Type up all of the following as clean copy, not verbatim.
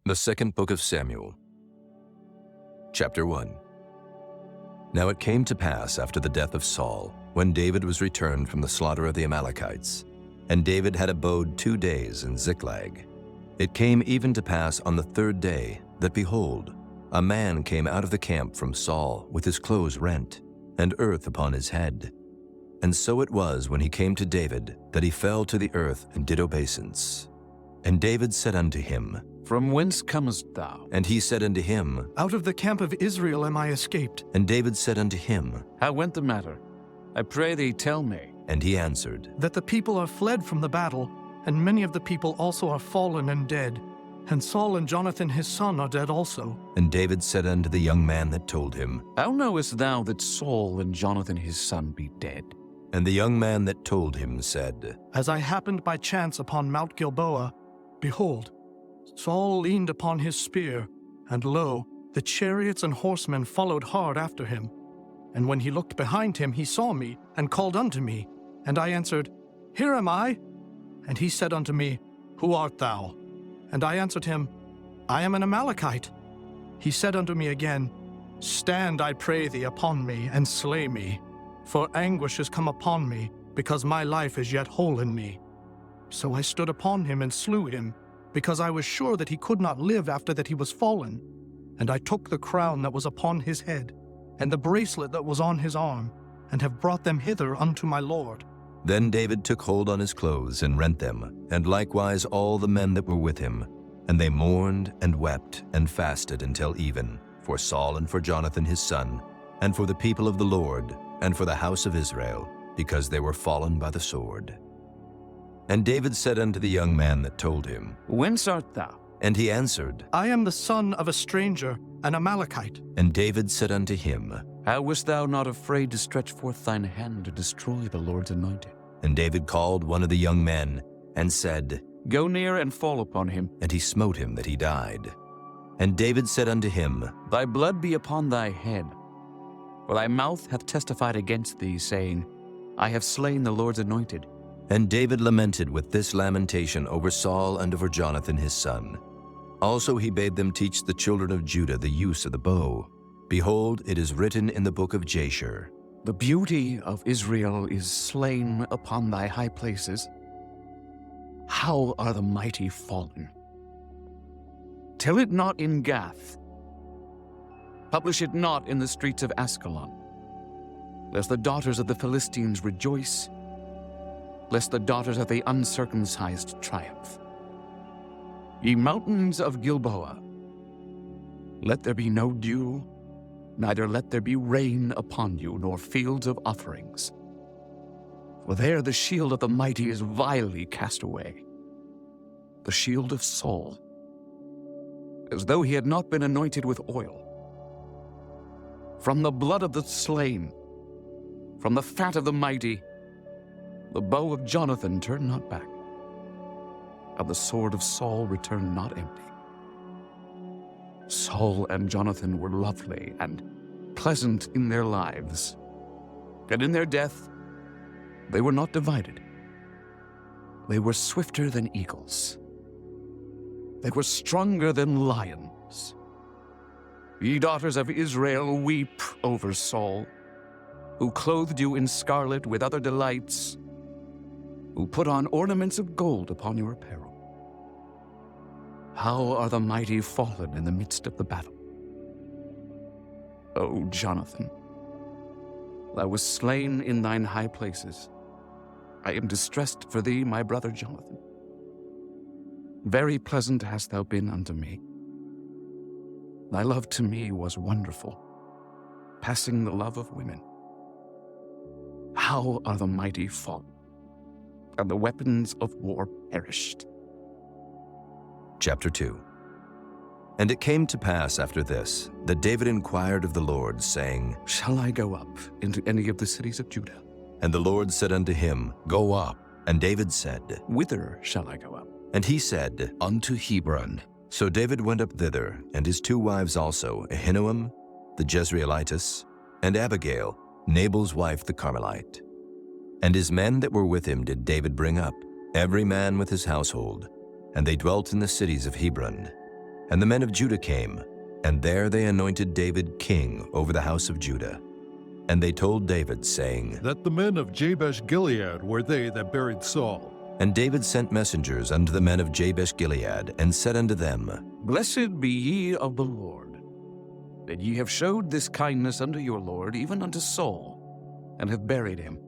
The second book of Samuel. Chapter 1. Now it came to pass after the death of Saul, when David was returned from the slaughter of the Amalekites, and David had abode 2 days in Ziklag. It came even to pass on the 3rd day that, behold, a man came out of the camp from Saul with his clothes rent, and earth upon his head. And so it was when he came to David that he fell to the earth and did obeisance. And David said unto him, From whence comest thou? And he said unto him, Out of the camp of Israel am I escaped. And David said unto him, How went the matter? I pray thee, tell me. And he answered, That the people are fled from the battle, and many of the people also are fallen and dead. And Saul and Jonathan his son are dead also. And David said unto the young man that told him, How knowest thou that Saul and Jonathan his son be dead? And the young man that told him said, As I happened by chance upon Mount Gilboa, behold, Saul leaned upon his spear, and lo, the chariots and horsemen followed hard after him. And when he looked behind him, he saw me, and called unto me. And I answered, Here am I. And he said unto me, Who art thou? And I answered him, I am an Amalekite. He said unto me again, Stand, I pray thee, upon me, and slay me. For anguish is come upon me, because my life is yet whole in me. So I stood upon him and slew him, because I was sure that he could not live after that he was fallen. And I took the crown that was upon his head, and the bracelet that was on his arm, and have brought them hither unto my lord. Then David took hold on his clothes and rent them, and likewise all the men that were with him. And they mourned and wept and fasted until even, for Saul and for Jonathan his son, and for the people of the Lord, and for the house of Israel, because they were fallen by the sword. And David said unto the young man that told him, Whence art thou? And he answered, I am the son of a stranger, an Amalekite. And David said unto him, How wast thou not afraid to stretch forth thine hand to destroy the Lord's anointed? And David called one of the young men, and said, Go near and fall upon him. And he smote him that he died. And David said unto him, Thy blood be upon thy head. For thy mouth hath testified against thee, saying, I have slain the Lord's anointed. And David lamented with this lamentation over Saul and over Jonathan his son. Also he bade them teach the children of Judah the use of the bow. Behold, it is written in the book of Jasher, The beauty of Israel is slain upon thy high places. How are the mighty fallen? Tell it not in Gath. Publish it not in the streets of Askelon. Lest the daughters of the Philistines rejoice, lest the daughters of the uncircumcised triumph. Ye mountains of Gilboa, let there be no dew, neither let there be rain upon you, nor fields of offerings. For there the shield of the mighty is vilely cast away, the shield of Saul, as though he had not been anointed with oil. From the blood of the slain, from the fat of the mighty, the bow of Jonathan turned not back, and the sword of Saul returned not empty. Saul and Jonathan were lovely and pleasant in their lives, and in their death they were not divided. They were swifter than eagles. They were stronger than lions. Ye daughters of Israel, weep over Saul, who clothed you in scarlet with other delights, who put on ornaments of gold upon your apparel. How are the mighty fallen in the midst of the battle? O Jonathan, thou wast slain in thine high places. I am distressed for thee, my brother Jonathan. Very pleasant hast thou been unto me. Thy love to me was wonderful, passing the love of women. How are the mighty fallen, and the weapons of war perished. Chapter 2. And it came to pass after this, that David inquired of the Lord, saying, Shall I go up into any of the cities of Judah? And the Lord said unto him, Go up. And David said, Whither shall I go up? And he said, Unto Hebron. So David went up thither, and his 2 wives also, Ahinoam the Jezreelitess, and Abigail, Nabal's wife the Carmelite. And his men that were with him did David bring up, every man with his household, and they dwelt in the cities of Hebron. And the men of Judah came, and there they anointed David king over the house of Judah. And they told David, saying, That the men of Jabesh-Gilead were they that buried Saul. And David sent messengers unto the men of Jabesh-Gilead, and said unto them, Blessed be ye of the Lord, that ye have showed this kindness unto your Lord, even unto Saul, and have buried him.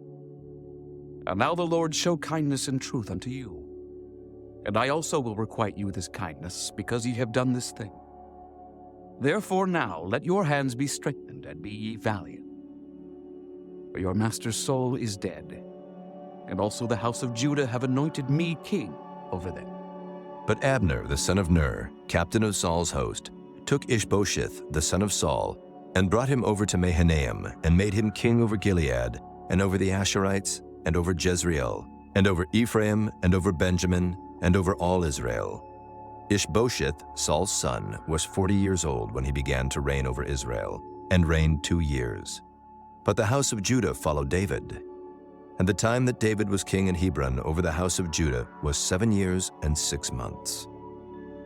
And now the Lord show kindness and truth unto you. And I also will requite you this kindness, because ye have done this thing. Therefore now let your hands be strengthened, and be ye valiant. For your master Saul is dead, and also the house of Judah have anointed me king over them. But Abner the son of Ner, captain of Saul's host, took Ishbosheth the son of Saul, and brought him over to Mahanaim, and made him king over Gilead, and over the Asherites, and over Jezreel, and over Ephraim, and over Benjamin, and over all Israel. Ishbosheth, Saul's son, was 40 years old when he began to reign over Israel, and reigned 2 years. But the house of Judah followed David. And the time that David was king in Hebron over the house of Judah was 7 years and 6 months.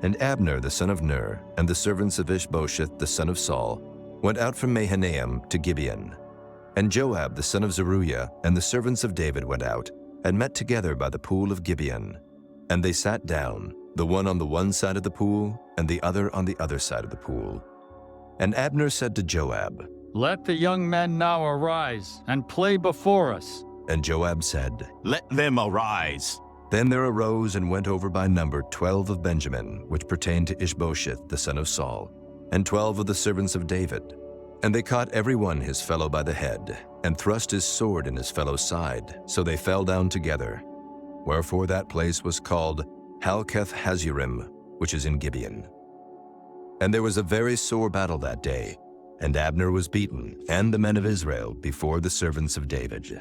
And Abner the son of Ner, and the servants of Ishbosheth the son of Saul, went out from Mahanaim to Gibeon. And Joab the son of Zeruiah and the servants of David went out, and met together by the pool of Gibeon. And they sat down, the one on the one side of the pool, and the other on the other side of the pool. And Abner said to Joab, Let the young men now arise, and play before us. And Joab said, Let them arise. Then there arose and went over by number 12 of Benjamin, which pertained to Ishbosheth the son of Saul, and 12 of the servants of David. And they caught every one his fellow by the head, and thrust his sword in his fellow's side, so they fell down together. Wherefore that place was called Halketh-Hazurim, which is in Gibeon. And there was a very sore battle that day, and Abner was beaten, and the men of Israel, before the servants of David.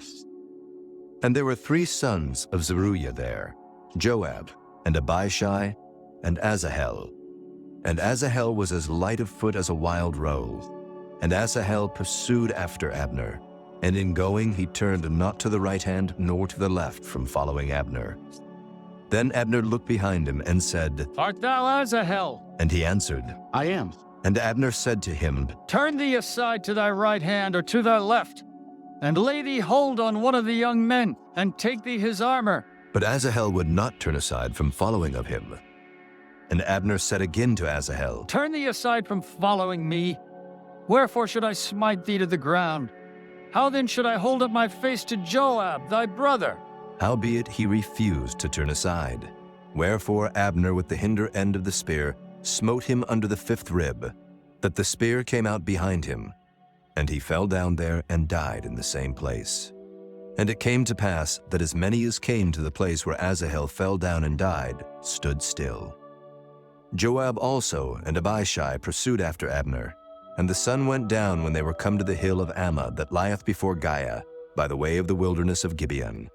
And there were 3 sons of Zeruiah there, Joab, and Abishai, and Asahel. And Asahel was as light of foot as a wild roe. And Asahel pursued after Abner, and in going he turned not to the right hand nor to the left from following Abner. Then Abner looked behind him and said, Art thou Asahel? And he answered, I am. And Abner said to him, Turn thee aside to thy right hand or to thy left, and lay thee hold on one of the young men, and take thee his armor. But Asahel would not turn aside from following of him. And Abner said again to Asahel, Turn thee aside from following me. Wherefore should I smite thee to the ground? How then should I hold up my face to Joab, thy brother? Howbeit he refused to turn aside. Wherefore Abner with the hinder end of the spear smote him under the 5th rib, that the spear came out behind him, and he fell down there and died in the same place. And it came to pass that as many as came to the place where Asahel fell down and died stood still. Joab also and Abishai pursued after Abner, and the sun went down when they were come to the hill of Ammah that lieth before Giah, by the way of the wilderness of Gibeon.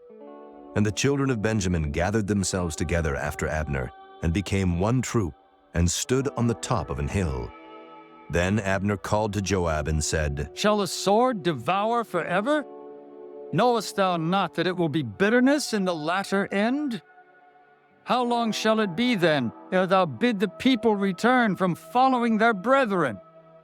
And the children of Benjamin gathered themselves together after Abner, and became one troop, and stood on the top of an hill. Then Abner called to Joab and said, Shall the sword devour forever? Knowest thou not that it will be bitterness in the latter end? How long shall it be then, ere thou bid the people return from following their brethren?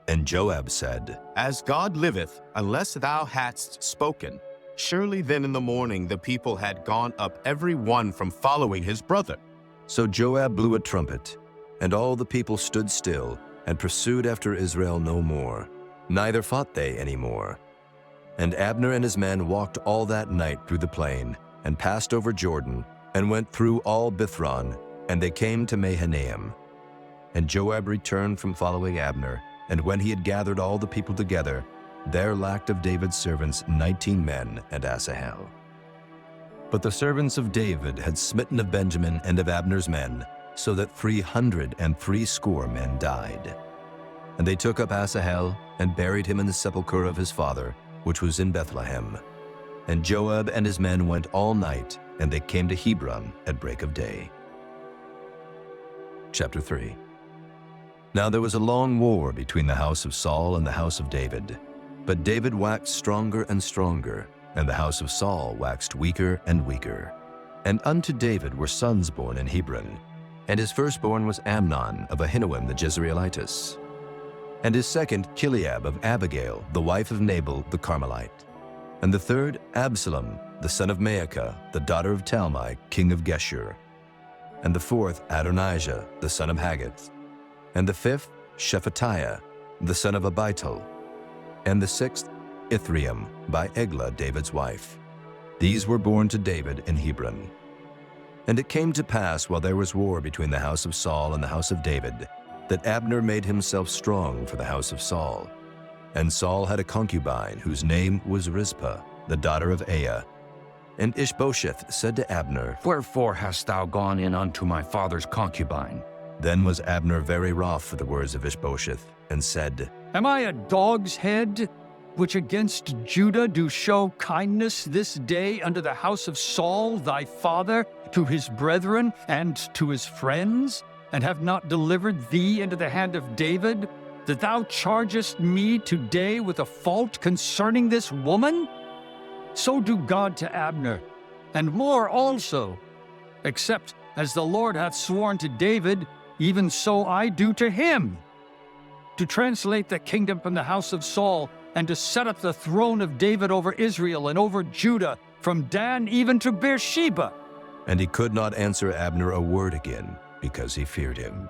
And Joab said, As God liveth, unless thou hadst spoken, surely then in the morning the people had gone up every one from following his brother. So Joab blew a trumpet, and all the people stood still, and pursued after Israel no more, neither fought they any more. And Abner and his men walked all that night through the plain, and passed over Jordan, and went through all Bithron, and they came to Mahanaim. And Joab returned from following Abner, and when he had gathered all the people together, there lacked of David's servants 19 men and Asahel. But the servants of David had smitten of Benjamin and of Abner's men, so that 360 men died. And they took up Asahel, and buried him in the sepulchre of his father, which was in Bethlehem. And Joab and his men went all night, and they came to Hebron at break of day. Chapter 3. Now there was a long war between the house of Saul and the house of David. But David waxed stronger and stronger, and the house of Saul waxed weaker and weaker. And unto David were sons born in Hebron. And his firstborn was Amnon of Ahinoam the Jezreelitess. And his second, Chileab of Abigail, the wife of Nabal the Carmelite. And the third, Absalom, the son of Maacah, the daughter of Talmai, king of Geshur. And the fourth, Adonijah, the son of Haggith. And the fifth, Shephatiah, the son of Abital. And the sixth, Ithream, by Eglah, David's wife. These were born to David in Hebron. And it came to pass, while there was war between the house of Saul and the house of David, that Abner made himself strong for the house of Saul. And Saul had a concubine whose name was Rizpah, the daughter of Aiah. And Ishbosheth said to Abner, Wherefore hast thou gone in unto my father's concubine? Then was Abner very wroth for the words of Ishbosheth, and said, Am I a dog's head, which against Judah do show kindness this day unto the house of Saul thy father, to his brethren, and to his friends, and have not delivered thee into the hand of David, that thou chargest me today with a fault concerning this woman? So do God to Abner, and more also, except as the Lord hath sworn to David, even so I do to him, to translate the kingdom from the house of Saul, and to set up the throne of David over Israel and over Judah, from Dan even to Beersheba. And he could not answer Abner a word again, because he feared him.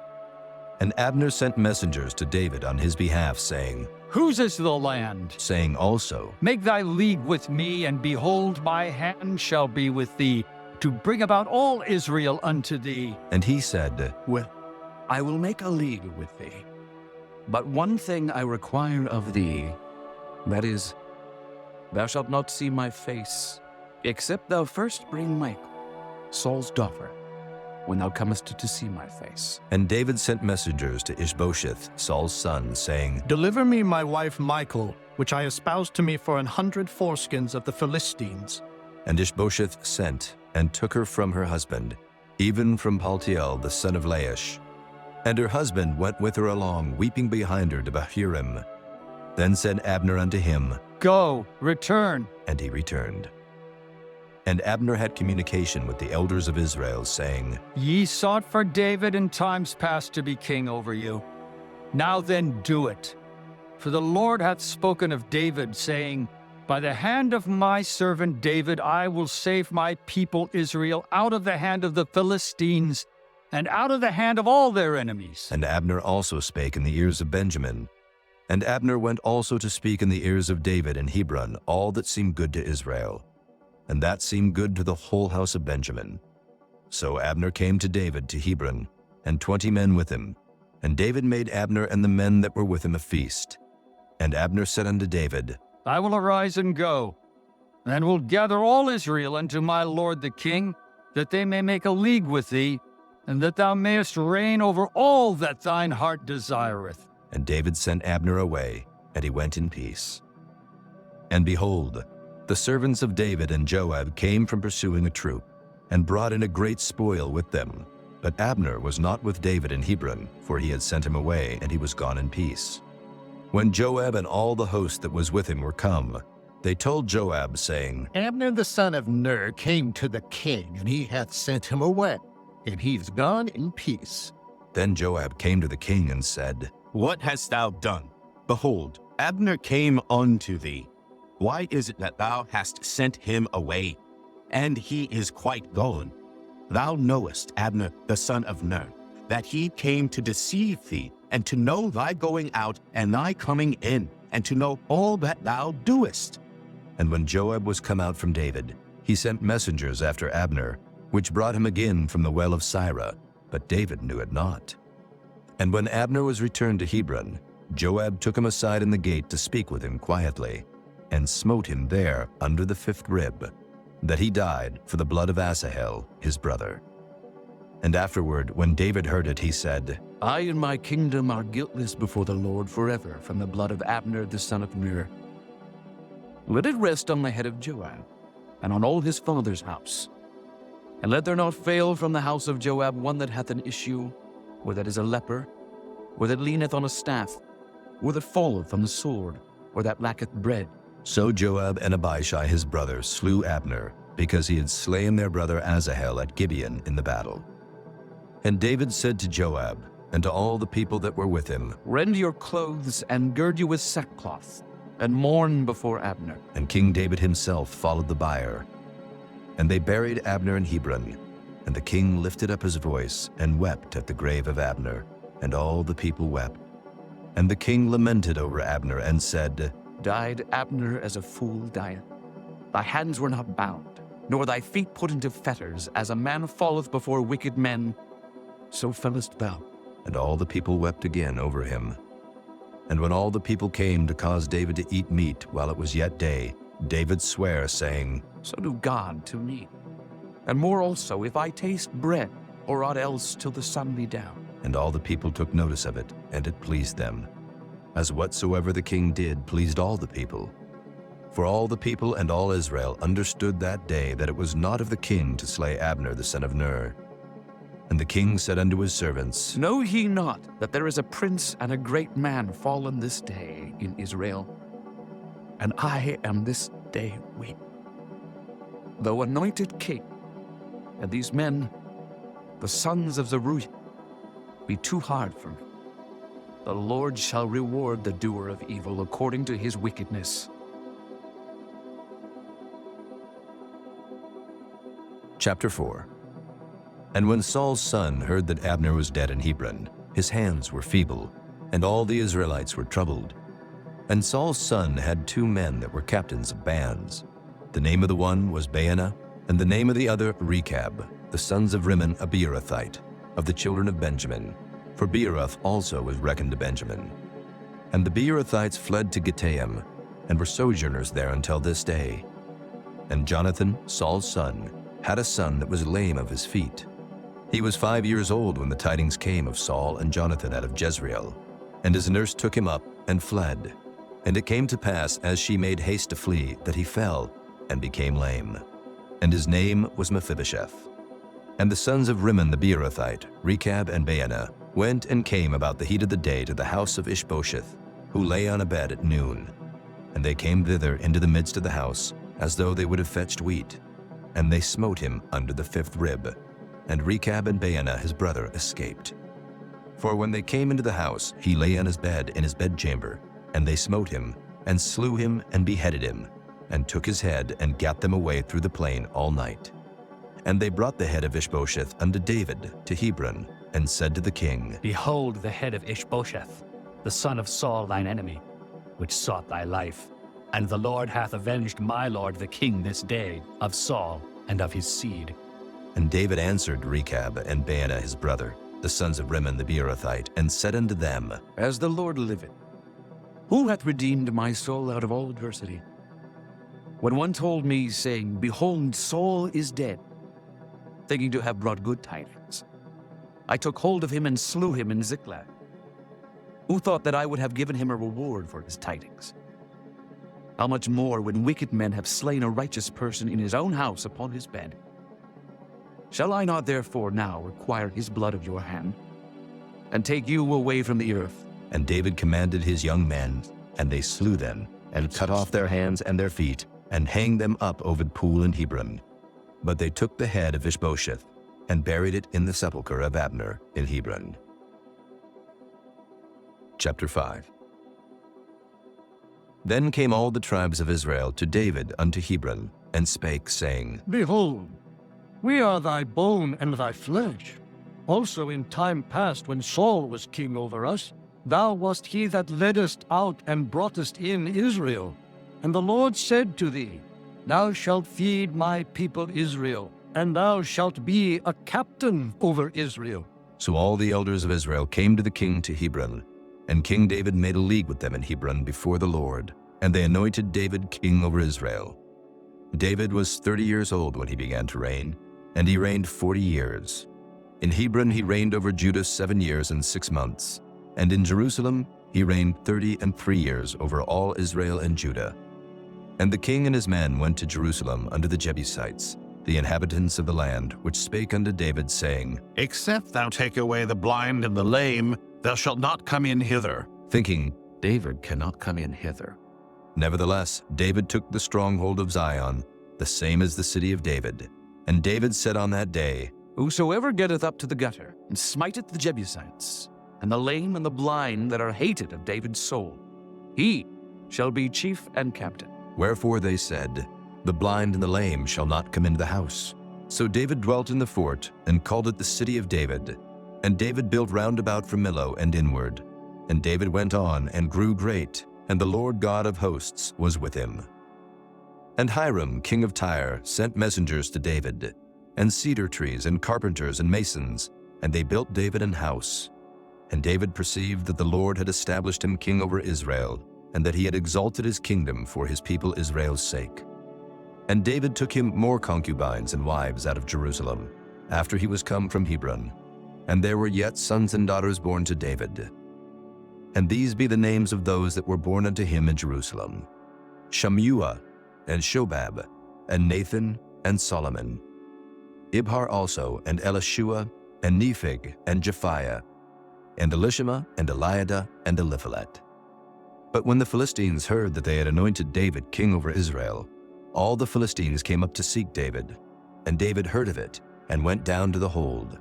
And Abner sent messengers to David on his behalf, saying, Whose is the land? saying also, Make thy league with me, and behold, my hand shall be with thee, to bring about all Israel unto thee. And he said, Well, I will make a league with thee. But one thing I require of thee, that is, thou shalt not see my face, except thou first bring Michal, Saul's daughter, when thou comest to see my face. And David sent messengers to Ishbosheth, Saul's son, saying, Deliver me my wife Michal, which I espoused to me for 100 foreskins of the Philistines. And Ishbosheth sent, and took her from her husband, even from Paltiel the son of Laish. And her husband went with her along, weeping behind her to Bahurim. Then said Abner unto him, Go, return. and he returned. And Abner had communication with the elders of Israel, saying, Ye sought for David in times past to be king over you. Now then do it. For the Lord hath spoken of David, saying, By the hand of my servant David I will save my people Israel out of the hand of the Philistines, and out of the hand of all their enemies. And Abner also spake in the ears of Benjamin. And Abner went also to speak in the ears of David in Hebron all that seemed good to Israel. And that seemed good to the whole house of Benjamin. So Abner came to David to Hebron, and 20 men with him. And David made Abner and the men that were with him a feast. And Abner said unto David, I will arise and go, and will gather all Israel unto my lord the king, that they may make a league with thee, and that thou mayest reign over all that thine heart desireth. And David sent Abner away, and he went in peace. And behold, the servants of David and Joab came from pursuing a troop, and brought in a great spoil with them. But Abner was not with David in Hebron, for he had sent him away, and he was gone in peace. When Joab and all the host that was with him were come, they told Joab, saying, Abner the son of Ner came to the king, and he hath sent him away, and he's gone in peace. Then Joab came to the king and said, What hast thou done? Behold, Abner came unto thee. Why is it that thou hast sent him away? And he is quite gone. Thou knowest, Abner the son of Ner, that he came to deceive thee, and to know thy going out and thy coming in, and to know all that thou doest. And when Joab was come out from David, he sent messengers after Abner, which brought him again from the well of Sirah, but David knew it not. And when Abner was returned to Hebron, Joab took him aside in the gate to speak with him quietly, and smote him there under the 5th rib, that he died for the blood of Asahel, his brother. And afterward, when David heard it, he said, I and my kingdom are guiltless before the Lord forever from the blood of Abner the son of Ner. Let it rest on the head of Joab, and on all his father's house. And let there not fail from the house of Joab one that hath an issue, or that is a leper, or that leaneth on a staff, or that falleth on the sword, or that lacketh bread. So Joab and Abishai his brother slew Abner, because he had slain their brother Asahel at Gibeon in the battle. And David said to Joab and to all the people that were with him, Rend your clothes and gird you with sackcloth, and mourn before Abner. And King David himself followed the bier. And they buried Abner in Hebron. And the king lifted up his voice and wept at the grave of Abner, and all the people wept. And the king lamented over Abner and said, Died Abner as a fool dieth. Thy hands were not bound, nor thy feet put into fetters, as a man falleth before wicked men, so fellest thou. And all the people wept again over him. And when all the people came to cause David to eat meat while it was yet day, David sware, saying, So do God to me, and more also, if I taste bread, or aught else till the sun be down. And all the people took notice of it, and it pleased them, as whatsoever the king did pleased all the people. For all the people and all Israel understood that day that it was not of the king to slay Abner the son of Ner. And the king said unto his servants, Know ye not that there is a prince and a great man fallen this day in Israel? And I am this day weak. Though anointed king, and these men, the sons of Zeruiah, be too hard for me. The Lord shall reward the doer of evil according to his wickedness. Chapter 4. And when Saul's son heard that Abner was dead in Hebron, his hands were feeble, and all the Israelites were troubled. And Saul's son had 2 men that were captains of bands. The name of the one was Baanah, and the name of the other Rechab, the sons of Rimmon a Beerothite, of the children of Benjamin. For Beeroth also was reckoned to Benjamin. And the Beerothites fled to Gittaim, and were sojourners there until this day. And Jonathan, Saul's son, had a son that was lame of his feet. He was 5 years old when the tidings came of Saul and Jonathan out of Jezreel. And his nurse took him up and fled. And it came to pass, as she made haste to flee, that he fell and became lame. And his name was Mephibosheth. And the sons of Rimmon the Beerothite, Rechab and Baanah, went and came about the heat of the day to the house of Ishbosheth, who lay on a bed at noon. And they came thither into the midst of the house, as though they would have fetched wheat. And they smote him under the 5th rib. And Rechab and Baanah his brother escaped. For when they came into the house, he lay on his bed in his bedchamber. And they smote him, and slew him, and beheaded him, and took his head, and gat them away through the plain all night. And they brought the head of Ishbosheth unto David to Hebron, and said to the king, Behold the head of Ishbosheth, the son of Saul thine enemy, which sought thy life. And the Lord hath avenged my lord the king this day of Saul and of his seed. And David answered Rechab and Baanah his brother, the sons of Rimmon the Beerothite, and said unto them, As the Lord liveth, who hath redeemed my soul out of all adversity? When one told me, saying, Behold, Saul is dead, thinking to have brought good tidings, I took hold of him and slew him in Ziklag. Who thought that I would have given him a reward for his tidings? How much more when wicked men have slain a righteous person in his own house upon his bed? Shall I not therefore now require his blood of your hand, and take you away from the earth? And David commanded his young men, and they slew them, and cut off their hands and their feet, and hanged them up over the pool in Hebron. But they took the head of Ishbosheth, and buried it in the sepulchre of Abner in Hebron. Chapter 5. Then came all the tribes of Israel to David unto Hebron, and spake, saying, Behold, we are thy bone and thy flesh. Also in time past, when Saul was king over us, thou wast he that leddest out and broughtest in Israel. And the Lord said to thee, Thou shalt feed my people Israel, and thou shalt be a captain over Israel. So all the elders of Israel came to the king to Hebron, and King David made a league with them in Hebron before the Lord, and they anointed David king over Israel. David was 30 years old when he began to reign, and he reigned 40 years. In Hebron he reigned over Judah 7 years and 6 months, and in Jerusalem he reigned 33 years over all Israel and Judah. And the king and his men went to Jerusalem unto the Jebusites, the inhabitants of the land, which spake unto David, saying, Except thou take away the blind and the lame, thou shalt not come in hither. Thinking, David cannot come in hither. Nevertheless, David took the stronghold of Zion, the same as the city of David. And David said on that day, Whosoever getteth up to the gutter, and smiteth the Jebusites, and the lame and the blind that are hated of David's soul, he shall be chief and captain. Wherefore they said, The blind and the lame shall not come into the house. So David dwelt in the fort, and called it the city of David. And David built round about from Millo and inward. And David went on and grew great, and the Lord God of hosts was with him. And Hiram, king of Tyre, sent messengers to David, and cedar trees, and carpenters, and masons, and they built David an house. And David perceived that the Lord had established him king over Israel, and that he had exalted his kingdom for his people Israel's sake. And David took him more concubines and wives out of Jerusalem, after he was come from Hebron. And there were yet sons and daughters born to David. And these be the names of those that were born unto him in Jerusalem: Shammua, and Shobab, and Nathan, and Solomon. Ibhar also, and Elishua, and Nepheg, and Japhiah, and Elishama, and Eliada, and Eliphalet. But when the Philistines heard that they had anointed David king over Israel, all the Philistines came up to seek David. And David heard of it, and went down to the hold.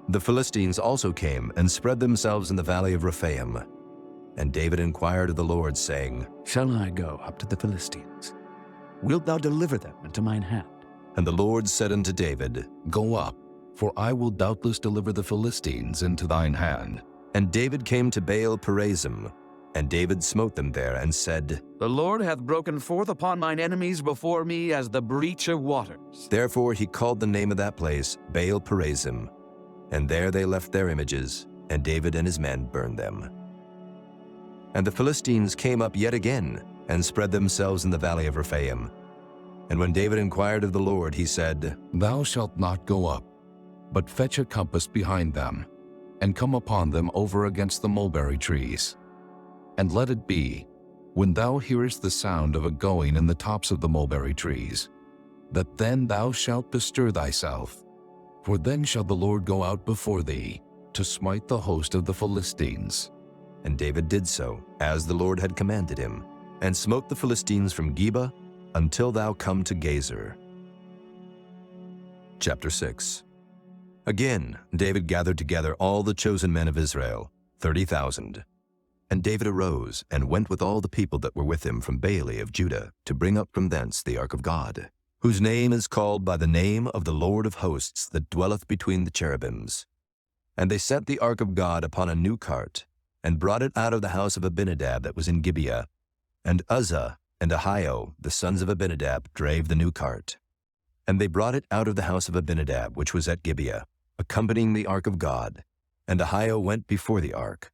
The Philistines also came, and spread themselves in the valley of Rephaim. And David inquired of the Lord, saying, Shall I go up to the Philistines? Wilt thou deliver them into mine hand? And the Lord said unto David, Go up, for I will doubtless deliver the Philistines into thine hand. And David came to Baal Perazim, and David smote them there, and said, The Lord hath broken forth upon mine enemies before me as the breach of waters. Therefore he called the name of that place Baal Perazim. And there they left their images, and David and his men burned them. And the Philistines came up yet again, and spread themselves in the valley of Rephaim. And when David inquired of the Lord, he said, Thou shalt not go up, but fetch a compass behind them, and come upon them over against the mulberry trees. And let it be, when thou hearest the sound of a going in the tops of the mulberry trees, that then thou shalt bestir thyself, for then shall the Lord go out before thee, to smite the host of the Philistines. And David did so, as the Lord had commanded him, and smote the Philistines from Geba until thou come to Gazer. Chapter 6. Again, David gathered together all the chosen men of Israel, 30,000. And David arose, and went with all the people that were with him from Baale of Judah, to bring up from thence the ark of God, whose name is called by the name of the Lord of hosts that dwelleth between the cherubims. And they set the ark of God upon a new cart, and brought it out of the house of Abinadab that was in Gibeah. And Uzzah and Ahio, the sons of Abinadab, drave the new cart. And they brought it out of the house of Abinadab, which was at Gibeah, accompanying the ark of God. And Ahio went before the ark.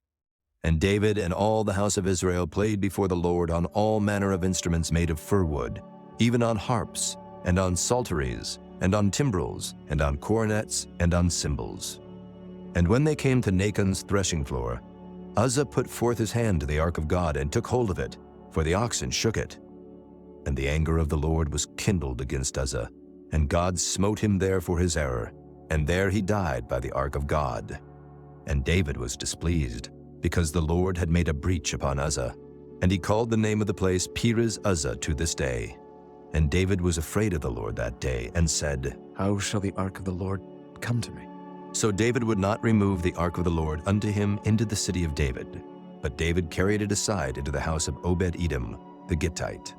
And David and all the house of Israel played before the Lord on all manner of instruments made of fir wood, even on harps, and on psalteries, and on timbrels, and on cornets, and on cymbals. And when they came to Nachon's threshing floor, Uzzah put forth his hand to the ark of God, and took hold of it, for the oxen shook it. And the anger of the Lord was kindled against Uzzah, and God smote him there for his error, and there he died by the ark of God. And David was displeased, because the Lord had made a breach upon Uzzah, and he called the name of the place Perez Uzzah to this day. And David was afraid of the Lord that day, and said, How shall the ark of the Lord come to me? So David would not remove the ark of the Lord unto him into the city of David, but David carried it aside into the house of Obed-Edom the Gittite.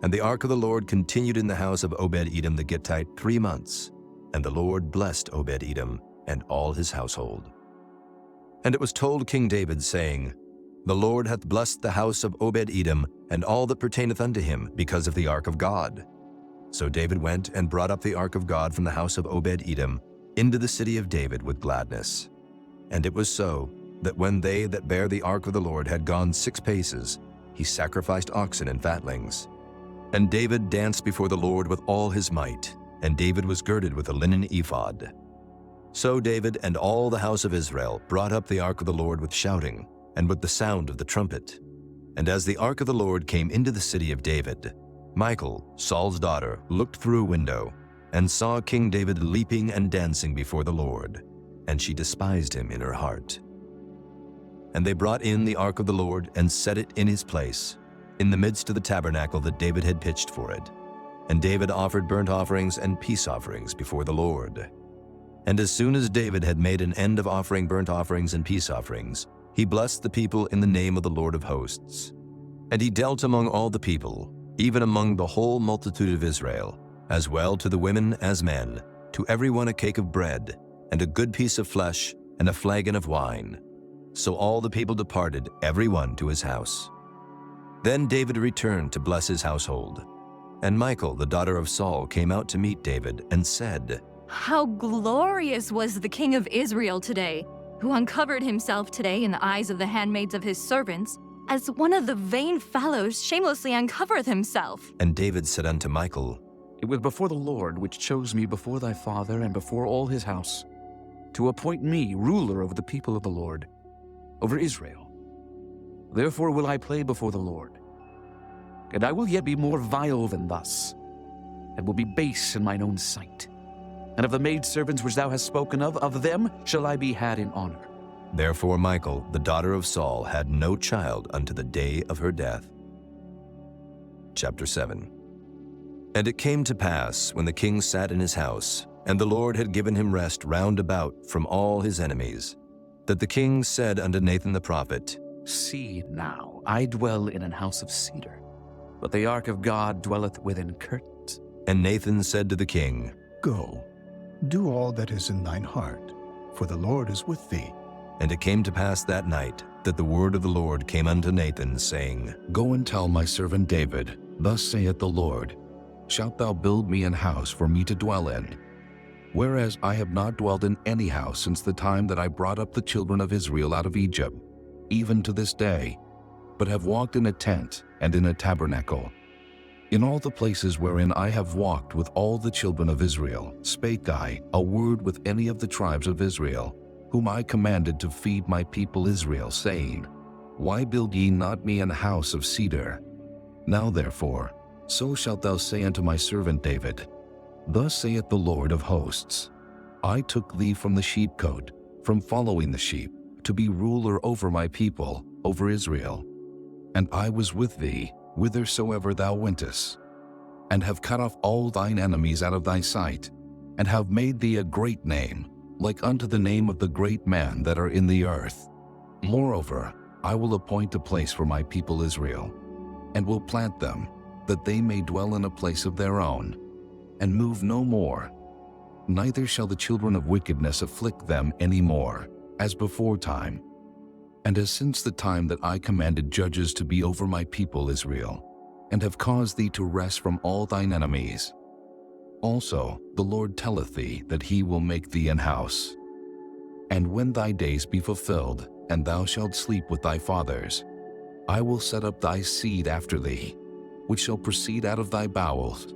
And the ark of the Lord continued in the house of Obed-Edom the Gittite 3 months, and the Lord blessed Obed-Edom and all his household. And it was told King David, saying, The Lord hath blessed the house of Obed-Edom and all that pertaineth unto him, because of the ark of God. So David went and brought up the ark of God from the house of Obed-Edom into the city of David with gladness. And it was so, that when they that bare the ark of the Lord had gone 6 paces, he sacrificed oxen and fatlings. And David danced before the Lord with all his might, and David was girded with a linen ephod. So David and all the house of Israel brought up the ark of the Lord with shouting, and with the sound of the trumpet. And as the ark of the Lord came into the city of David, Michal, Saul's daughter, looked through a window, and saw King David leaping and dancing before the Lord, and she despised him in her heart. And they brought in the ark of the Lord, and set it in his place, in the midst of the tabernacle that David had pitched for it. And David offered burnt offerings and peace offerings before the Lord. And as soon as David had made an end of offering burnt offerings and peace offerings, he blessed the people in the name of the Lord of hosts. And he dealt among all the people, even among the whole multitude of Israel, as well to the women as men, to every one a cake of bread, and a good piece of flesh, and a flagon of wine. So all the people departed, every one to his house. Then David returned to bless his household. And Michal, the daughter of Saul, came out to meet David and said, How glorious was the king of Israel today, who uncovered himself today in the eyes of the handmaids of his servants, as one of the vain fellows shamelessly uncovereth himself. And David said unto Michal, It was before the Lord which chose me before thy father and before all his house, to appoint me ruler over the people of the Lord, over Israel. Therefore will I play before the Lord. And I will yet be more vile than thus, and will be base in mine own sight. And of the maidservants which thou hast spoken of them shall I be had in honor. Therefore Michal, the daughter of Saul, had no child unto the day of her death. Chapter 7. And it came to pass, when the king sat in his house, and the Lord had given him rest round about from all his enemies, that the king said unto Nathan the prophet, See now, I dwell in an house of cedar, but the ark of God dwelleth within curtains. And Nathan said to the king, Go, do all that is in thine heart, for the Lord is with thee. And it came to pass that night that the word of the Lord came unto Nathan, saying, Go and tell my servant David, Thus saith the Lord, Shalt thou build me an house for me to dwell in? Whereas I have not dwelled in any house since the time that I brought up the children of Israel out of Egypt, even to this day, but have walked in a tent and in a tabernacle. In all the places wherein I have walked with all the children of Israel, spake I a word with any of the tribes of Israel, whom I commanded to feed my people Israel, saying, Why build ye not me an house of cedar? Now therefore, so shalt thou say unto my servant David, Thus saith the Lord of hosts, I took thee from the sheepcote, from following the sheep, to be ruler over my people, over Israel. And I was with thee, whithersoever thou wentest, and have cut off all thine enemies out of thy sight, and have made thee a great name, like unto the name of the great men that are in the earth. Moreover, I will appoint a place for my people Israel, and will plant them, that they may dwell in a place of their own, and move no more. Neither shall the children of wickedness afflict them any more, as before time, and as since the time that I commanded judges to be over my people Israel, and have caused thee to rest from all thine enemies. Also the Lord telleth thee that he will make thee an house. And when thy days be fulfilled, and thou shalt sleep with thy fathers, I will set up thy seed after thee, which shall proceed out of thy bowels,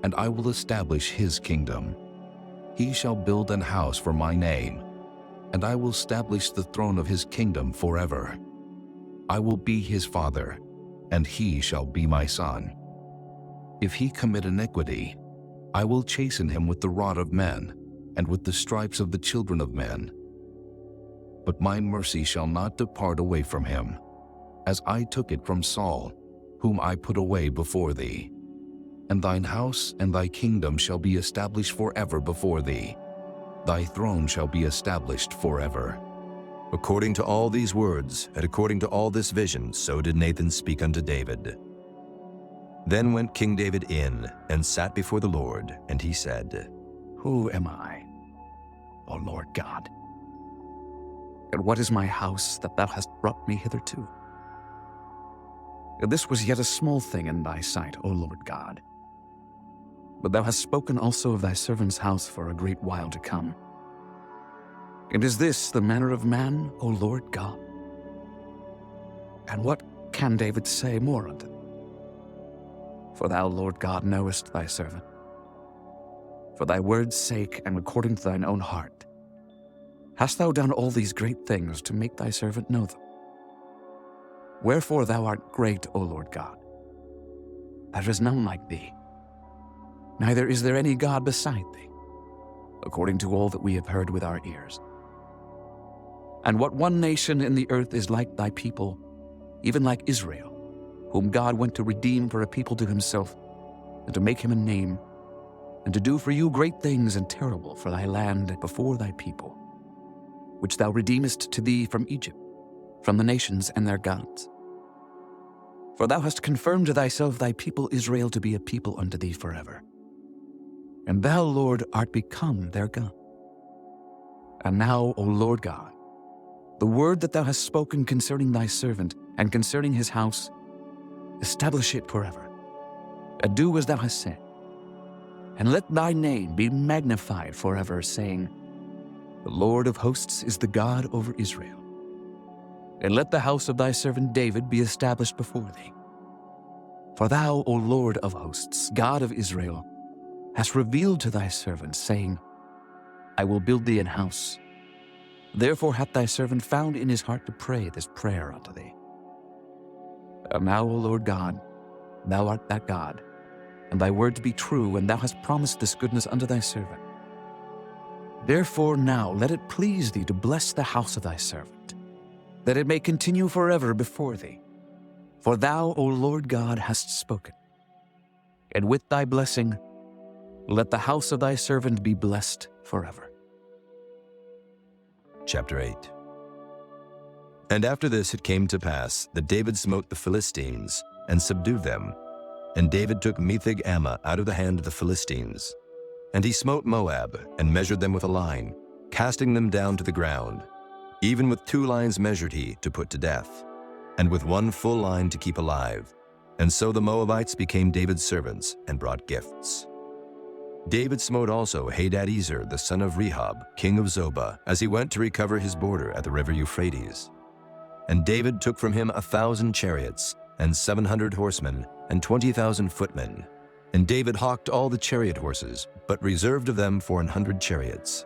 and I will establish his kingdom. He shall build an house for my name, and I will establish the throne of his kingdom forever. I will be his father, and he shall be my son. If he commit iniquity, I will chasten him with the rod of men, and with the stripes of the children of men. But my mercy shall not depart away from him, as I took it from Saul, whom I put away before thee. And thine house and thy kingdom shall be established forever before thee. Thy throne shall be established forever. According to all these words, and according to all this vision, so did Nathan speak unto David. Then went King David in, and sat before the Lord, and he said, Who am I, O Lord God? And what is my house that thou hast brought me hitherto? And this was yet a small thing in thy sight, O Lord God. But thou hast spoken also of thy servant's house for a great while to come. And is this the manner of man, O Lord God? And what can David say more unto thee? For thou, Lord God, knowest thy servant. For thy word's sake and according to thine own heart, hast thou done all these great things to make thy servant know them. Wherefore thou art great, O Lord God. There is none like thee, neither is there any God beside thee, according to all that we have heard with our ears. And what one nation in the earth is like thy people, even like Israel, whom God went to redeem for a people to himself, and to make him a name, and to do for you great things and terrible for thy land before thy people, which thou redeemest to thee from Egypt, from the nations and their gods. For thou hast confirmed to thyself thy people Israel to be a people unto thee forever. And thou, Lord, art become their God. And now, O Lord God, the word that thou hast spoken concerning thy servant and concerning his house, establish it forever, and do as thou hast said. And let thy name be magnified forever, saying, the Lord of hosts is the God over Israel. And let the house of thy servant David be established before thee. For thou, O Lord of hosts, God of Israel, hast revealed to thy servant, saying, I will build thee an house. Therefore hath thy servant found in his heart to pray this prayer unto thee. And now, O Lord God, thou art that God, and thy words be true, and thou hast promised this goodness unto thy servant. Therefore now let it please thee to bless the house of thy servant, that it may continue forever before thee. For thou, O Lord God, hast spoken. And with thy blessing, let the house of thy servant be blessed forever. Chapter 8. And after this it came to pass that David smote the Philistines and subdued them. And David took Metheg-Ammah out of the hand of the Philistines. And he smote Moab, and measured them with a line, casting them down to the ground. Even with 2 lines measured he, to put to death, and with 1 full line to keep alive. And so the Moabites became David's servants, and brought gifts. David smote also Hadadezer the son of Rehob, king of Zobah, as he went to recover his border at the river Euphrates. And David took from him 1,000 chariots, and 700 horsemen, and 20,000 footmen. And David hawked all the chariot horses, but reserved of them for 100 chariots.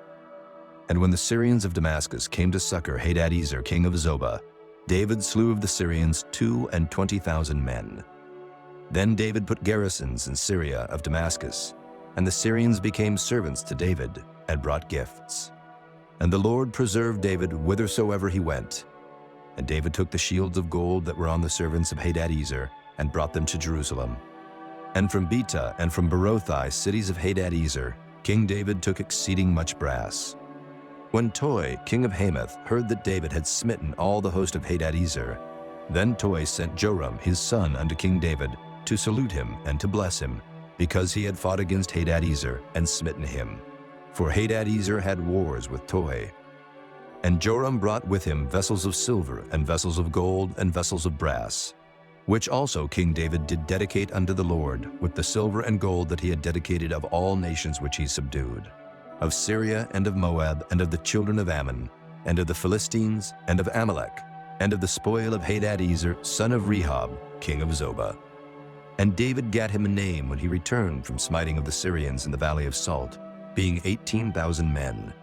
And when the Syrians of Damascus came to succor Hadadezer king of Zobah, David slew of the Syrians 22,000 men. Then David put garrisons in Syria of Damascus, and the Syrians became servants to David, and brought gifts. And the Lord preserved David whithersoever he went. And David took the shields of gold that were on the servants of Hadadezer, and brought them to Jerusalem. And from Betah and from Berothai, cities of Hadadezer, King David took exceeding much brass. When Toi, king of Hamath, heard that David had smitten all the host of Hadadezer, then Toi sent Joram his son unto King David, to salute him and to bless him, because he had fought against Hadadezer and smitten him. For Hadadezer had wars with Toi. And Joram brought with him vessels of silver, and vessels of gold, and vessels of brass, which also King David did dedicate unto the Lord, with the silver and gold that he had dedicated of all nations which he subdued, of Syria, and of Moab, and of the children of Ammon, and of the Philistines, and of Amalek, and of the spoil of Hadadezer, son of Rehob, king of Zobah. And David gat him a name when he returned from smiting of the Syrians in the valley of Salt, being 18,000 men.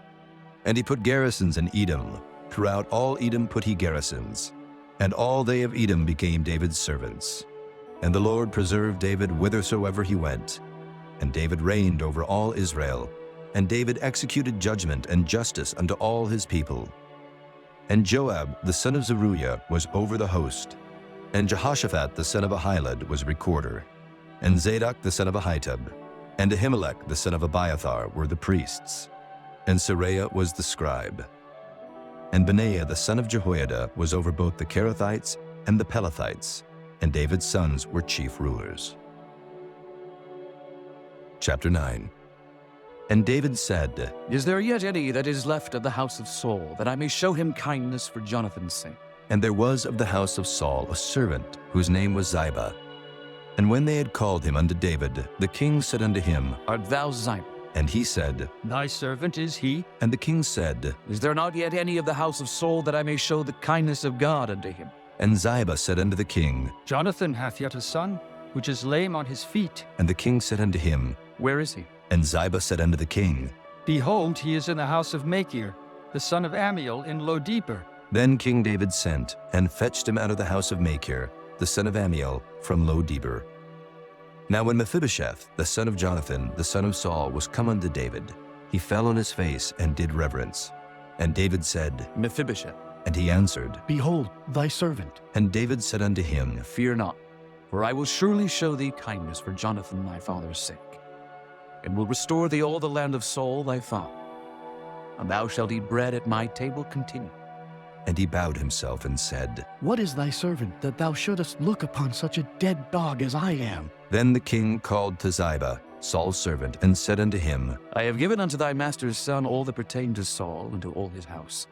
And he put garrisons in Edom. Throughout all Edom put he garrisons. And all they of Edom became David's servants. And the Lord preserved David whithersoever he went. And David reigned over all Israel. And David executed judgment and justice unto all his people. And Joab the son of Zeruiah was over the host. And Jehoshaphat the son of Ahilud was recorder. And Zadok the son of Ahitub, and Ahimelech the son of Abiathar were the priests. And Seraiah was the scribe. And Benaiah the son of Jehoiada was over both the Kerethites and the Pelethites, and David's sons were chief rulers. Chapter 9. And David said, Is there yet any that is left of the house of Saul, that I may show him kindness for Jonathan's sake? And there was of the house of Saul a servant, whose name was Ziba. And when they had called him unto David, the king said unto him, Art thou Ziba? And he said, Thy servant is he. And the king said, Is there not yet any of the house of Saul, that I may show the kindness of God unto him? And Ziba said unto the king, Jonathan hath yet a son, which is lame on his feet. And the king said unto him, Where is he? And Ziba said unto the king, Behold, he is in the house of Machir, the son of Ammiel, in Lo-debar. Then King David sent, and fetched him out of the house of Machir, the son of Ammiel, from Lo-debar. Now when Mephibosheth, the son of Jonathan, the son of Saul, was come unto David, he fell on his face and did reverence. And David said, Mephibosheth. And he answered, Behold, thy servant. And David said unto him, Fear not, for I will surely show thee kindness for Jonathan thy father's sake. and will restore thee all the land of Saul thy father. And thou shalt eat bread at my table continually. And he bowed himself and said, What is thy servant, that thou shouldest look upon such a dead dog as I am? Then the king called to Ziba, Saul's servant, and said unto him, I have given unto thy master's son all that pertained to Saul and to all his house.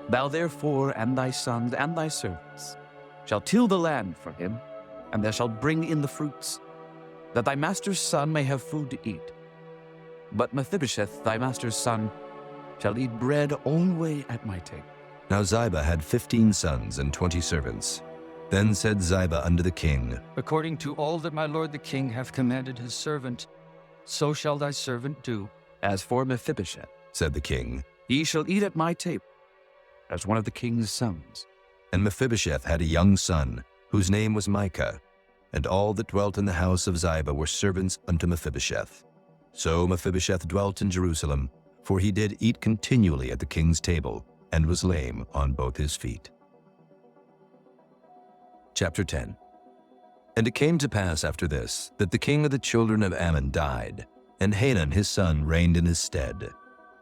Thou therefore and thy sons and thy servants shalt till the land for him, and thou shalt bring in the fruits, that thy master's son may have food to eat. But Mephibosheth, thy master's son, shall eat bread alway at my table. Now Ziba had 15 sons and 20 servants. Then said Ziba unto the king, According to all that my lord the king hath commanded his servant, so shall thy servant do. As for Mephibosheth, said the king, he shall eat at my table, as one of the king's sons. And Mephibosheth had a young son, whose name was Micah, and all that dwelt in the house of Ziba were servants unto Mephibosheth. So Mephibosheth dwelt in Jerusalem, for he did eat continually at the king's table, and was lame on both his feet. Chapter 10. And it came to pass after this, that the king of the children of Ammon died, and Hanun his son reigned in his stead.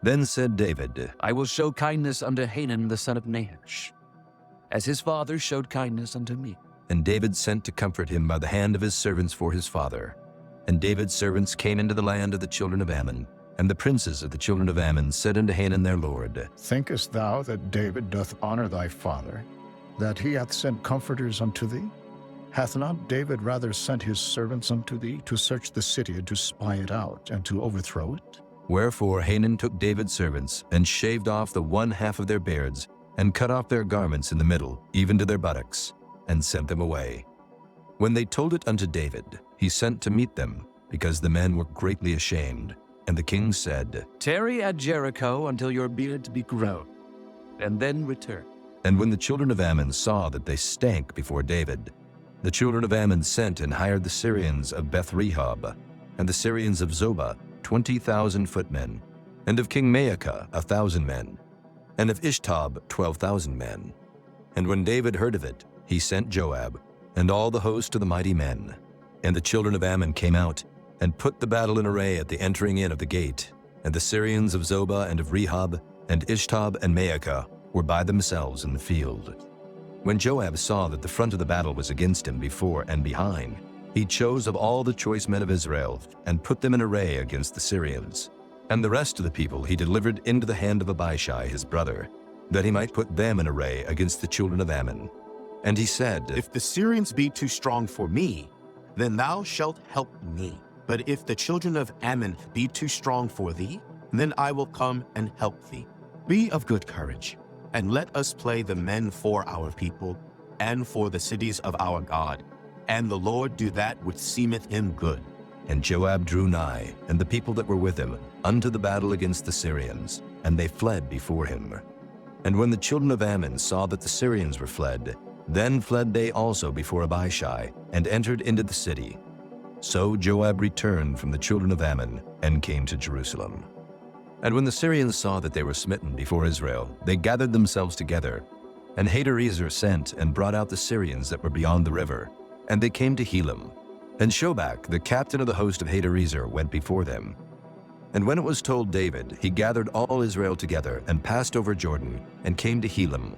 Then said David, I will show kindness unto Hanun the son of Nahash, as his father showed kindness unto me. And David sent to comfort him by the hand of his servants for his father. And David's servants came into the land of the children of Ammon. And the princes of the children of Ammon said unto Hanun their lord, Thinkest thou that David doth honor thy father, that he hath sent comforters unto thee? Hath not David rather sent his servants unto thee to search the city and to spy it out and to overthrow it? Wherefore Hanun took David's servants, and shaved off the one half of their beards, and cut off their garments in the middle, even to their buttocks, and sent them away. When they told it unto David, he sent to meet them, because the men were greatly ashamed. And the king said, Tarry at Jericho until your beards be grown, and then return. And when the children of Ammon saw that they stank before David, the children of Ammon sent and hired the Syrians of Beth-rehob, and the Syrians of Zobah 20,000 footmen, and of King Maacah 1,000 men, and of Ishtob 12,000 men. And when David heard of it, he sent Joab, and all the host of the mighty men. And the children of Ammon came out, and put the battle in array at the entering in of the gate. And the Syrians of Zobah and of Rehob, and Ishtob and Maacah, were by themselves in the field. When Joab saw that the front of the battle was against him before and behind, he chose of all the choice men of Israel, and put them in array against the Syrians. And the rest of the people he delivered into the hand of Abishai his brother, that he might put them in array against the children of Ammon. And he said, If the Syrians be too strong for me, then thou shalt help me. But if the children of Ammon be too strong for thee, then I will come and help thee. Be of good courage, and let us play the men for our people, and for the cities of our God. And the Lord do that which seemeth him good. And Joab drew nigh, and the people that were with him, unto the battle against the Syrians, and they fled before him. And when the children of Ammon saw that the Syrians were fled, then fled they also before Abishai, and entered into the city. So Joab returned from the children of Ammon, and came to Jerusalem. And when the Syrians saw that they were smitten before Israel, they gathered themselves together. And Hadarezer sent and brought out the Syrians that were beyond the river. And they came to Helam. And Shobach, the captain of the host of Hadarezer, went before them. And when it was told David, he gathered all Israel together, and passed over Jordan, and came to Helam.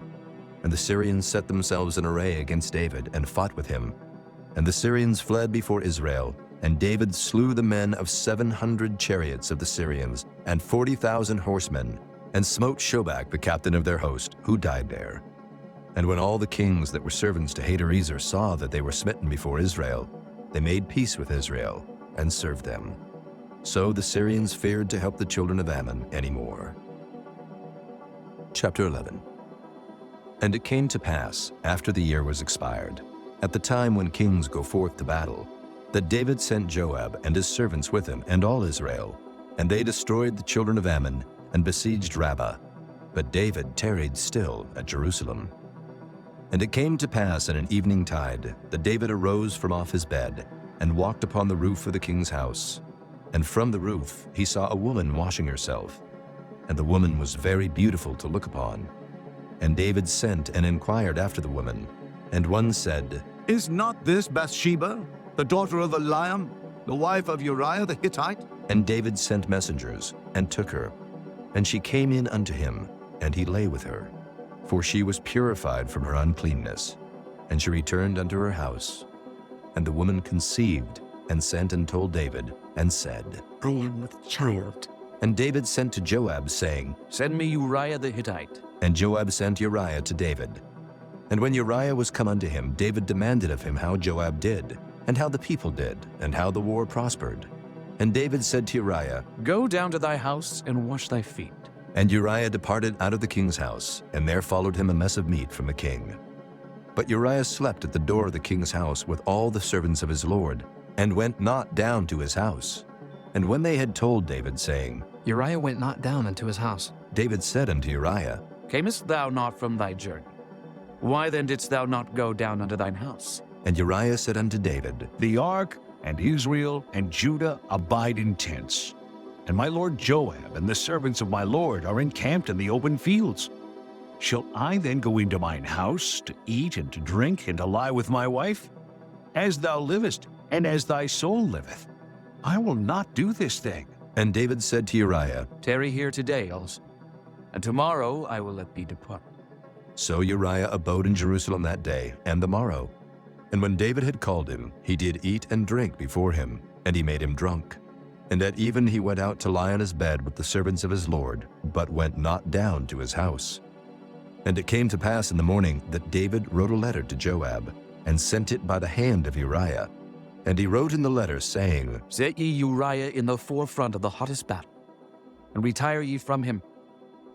And the Syrians set themselves in array against David, and fought with him. And the Syrians fled before Israel, and David slew the men of 700 chariots of the Syrians, and 40,000 horsemen, and smote Shobach the captain of their host, who died there. And when all the kings that were servants to Hadarezer saw that they were smitten before Israel, they made peace with Israel, and served them. So the Syrians feared to help the children of Ammon any more. Chapter 11. And it came to pass, after the year was expired, at the time when kings go forth to battle, that David sent Joab and his servants with him and all Israel, and they destroyed the children of Ammon and besieged Rabbah. But David tarried still at Jerusalem. And it came to pass in an evening tide that David arose from off his bed and walked upon the roof of the king's house. And from the roof he saw a woman washing herself, and the woman was very beautiful to look upon. And David sent and inquired after the woman. And one said, Is not this Bathsheba, the daughter of Eliam, the wife of Uriah the Hittite? And David sent messengers, and took her. And she came in unto him, and he lay with her. For she was purified from her uncleanness. And she returned unto her house. And the woman conceived, and sent and told David, and said, I am with child. And David sent to Joab, saying, Send me Uriah the Hittite. And Joab sent Uriah to David. And when Uriah was come unto him, David demanded of him how Joab did, and how the people did, and how the war prospered. And David said to Uriah, Go down to thy house and wash thy feet. And Uriah departed out of the king's house, and there followed him a mess of meat from the king. But Uriah slept at the door of the king's house with all the servants of his lord, and went not down to his house. And when they had told David, saying, Uriah went not down unto his house, David said unto Uriah, Camest thou not from thy journey? Why then didst thou not go down unto thine house? And Uriah said unto David, The ark and Israel and Judah abide in tents, and my lord Joab and the servants of my lord are encamped in the open fields. Shall I then go into mine house to eat and to drink and to lie with my wife? As thou livest, and as thy soul liveth, I will not do this thing. And David said to Uriah, Tarry here today also, and tomorrow I will let thee depart. So Uriah abode in Jerusalem that day and the morrow. And when David had called him, he did eat and drink before him, and he made him drunk. And at even he went out to lie on his bed with the servants of his lord, but went not down to his house. And it came to pass in the morning that David wrote a letter to Joab, and sent it by the hand of Uriah. And he wrote in the letter, saying, Set ye Uriah in the forefront of the hottest battle, and retire ye from him,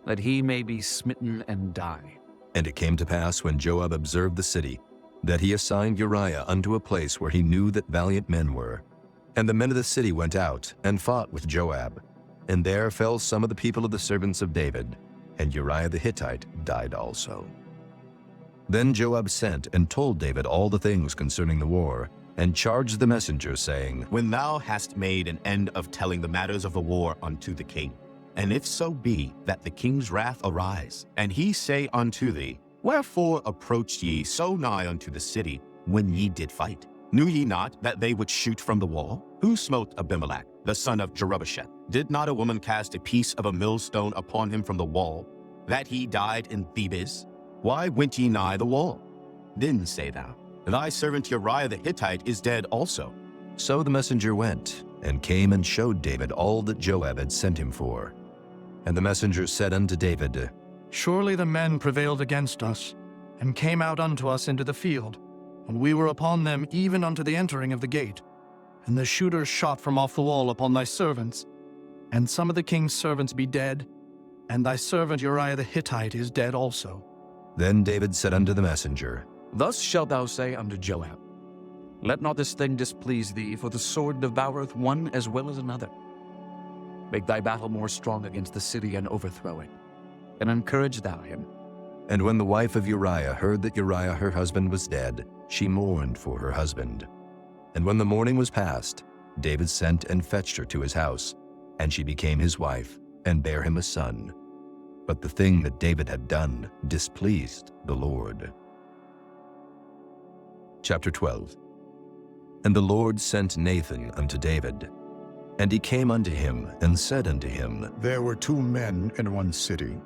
that he may be smitten and die. And it came to pass, when Joab observed the city, that he assigned Uriah unto a place where he knew that valiant men were. And the men of the city went out, and fought with Joab. And there fell some of the people of the servants of David, and Uriah the Hittite died also. Then Joab sent and told David all the things concerning the war, and charged the messenger, saying, When thou hast made an end of telling the matters of the war unto the king, and if so be that the king's wrath arise, and he say unto thee, Wherefore approached ye so nigh unto the city when ye did fight? Knew ye not that they would shoot from the wall? Who smote Abimelech, the son of Jerubbesheth? Did not a woman cast a piece of a millstone upon him from the wall, that he died in Thebes? Why went ye nigh the wall? Then say thou, Thy servant Uriah the Hittite is dead also. So the messenger went, and came and showed David all that Joab had sent him for. And the messenger said unto David, Surely the men prevailed against us, and came out unto us into the field, and we were upon them even unto the entering of the gate. And the shooters shot from off the wall upon thy servants. And some of the king's servants be dead, and thy servant Uriah the Hittite is dead also. Then David said unto the messenger, Thus shalt thou say unto Joab, Let not this thing displease thee, for the sword devoureth one as well as another. Make thy battle more strong against the city, and overthrow it, and encourage thou him. And when the wife of Uriah heard that Uriah her husband was dead, she mourned for her husband. And when the mourning was past, David sent and fetched her to his house, and she became his wife, and bare him a son. But the thing that David had done displeased the Lord. Chapter 12. And the Lord sent Nathan unto David. And he came unto him, and said unto him, There were 2 men in one city,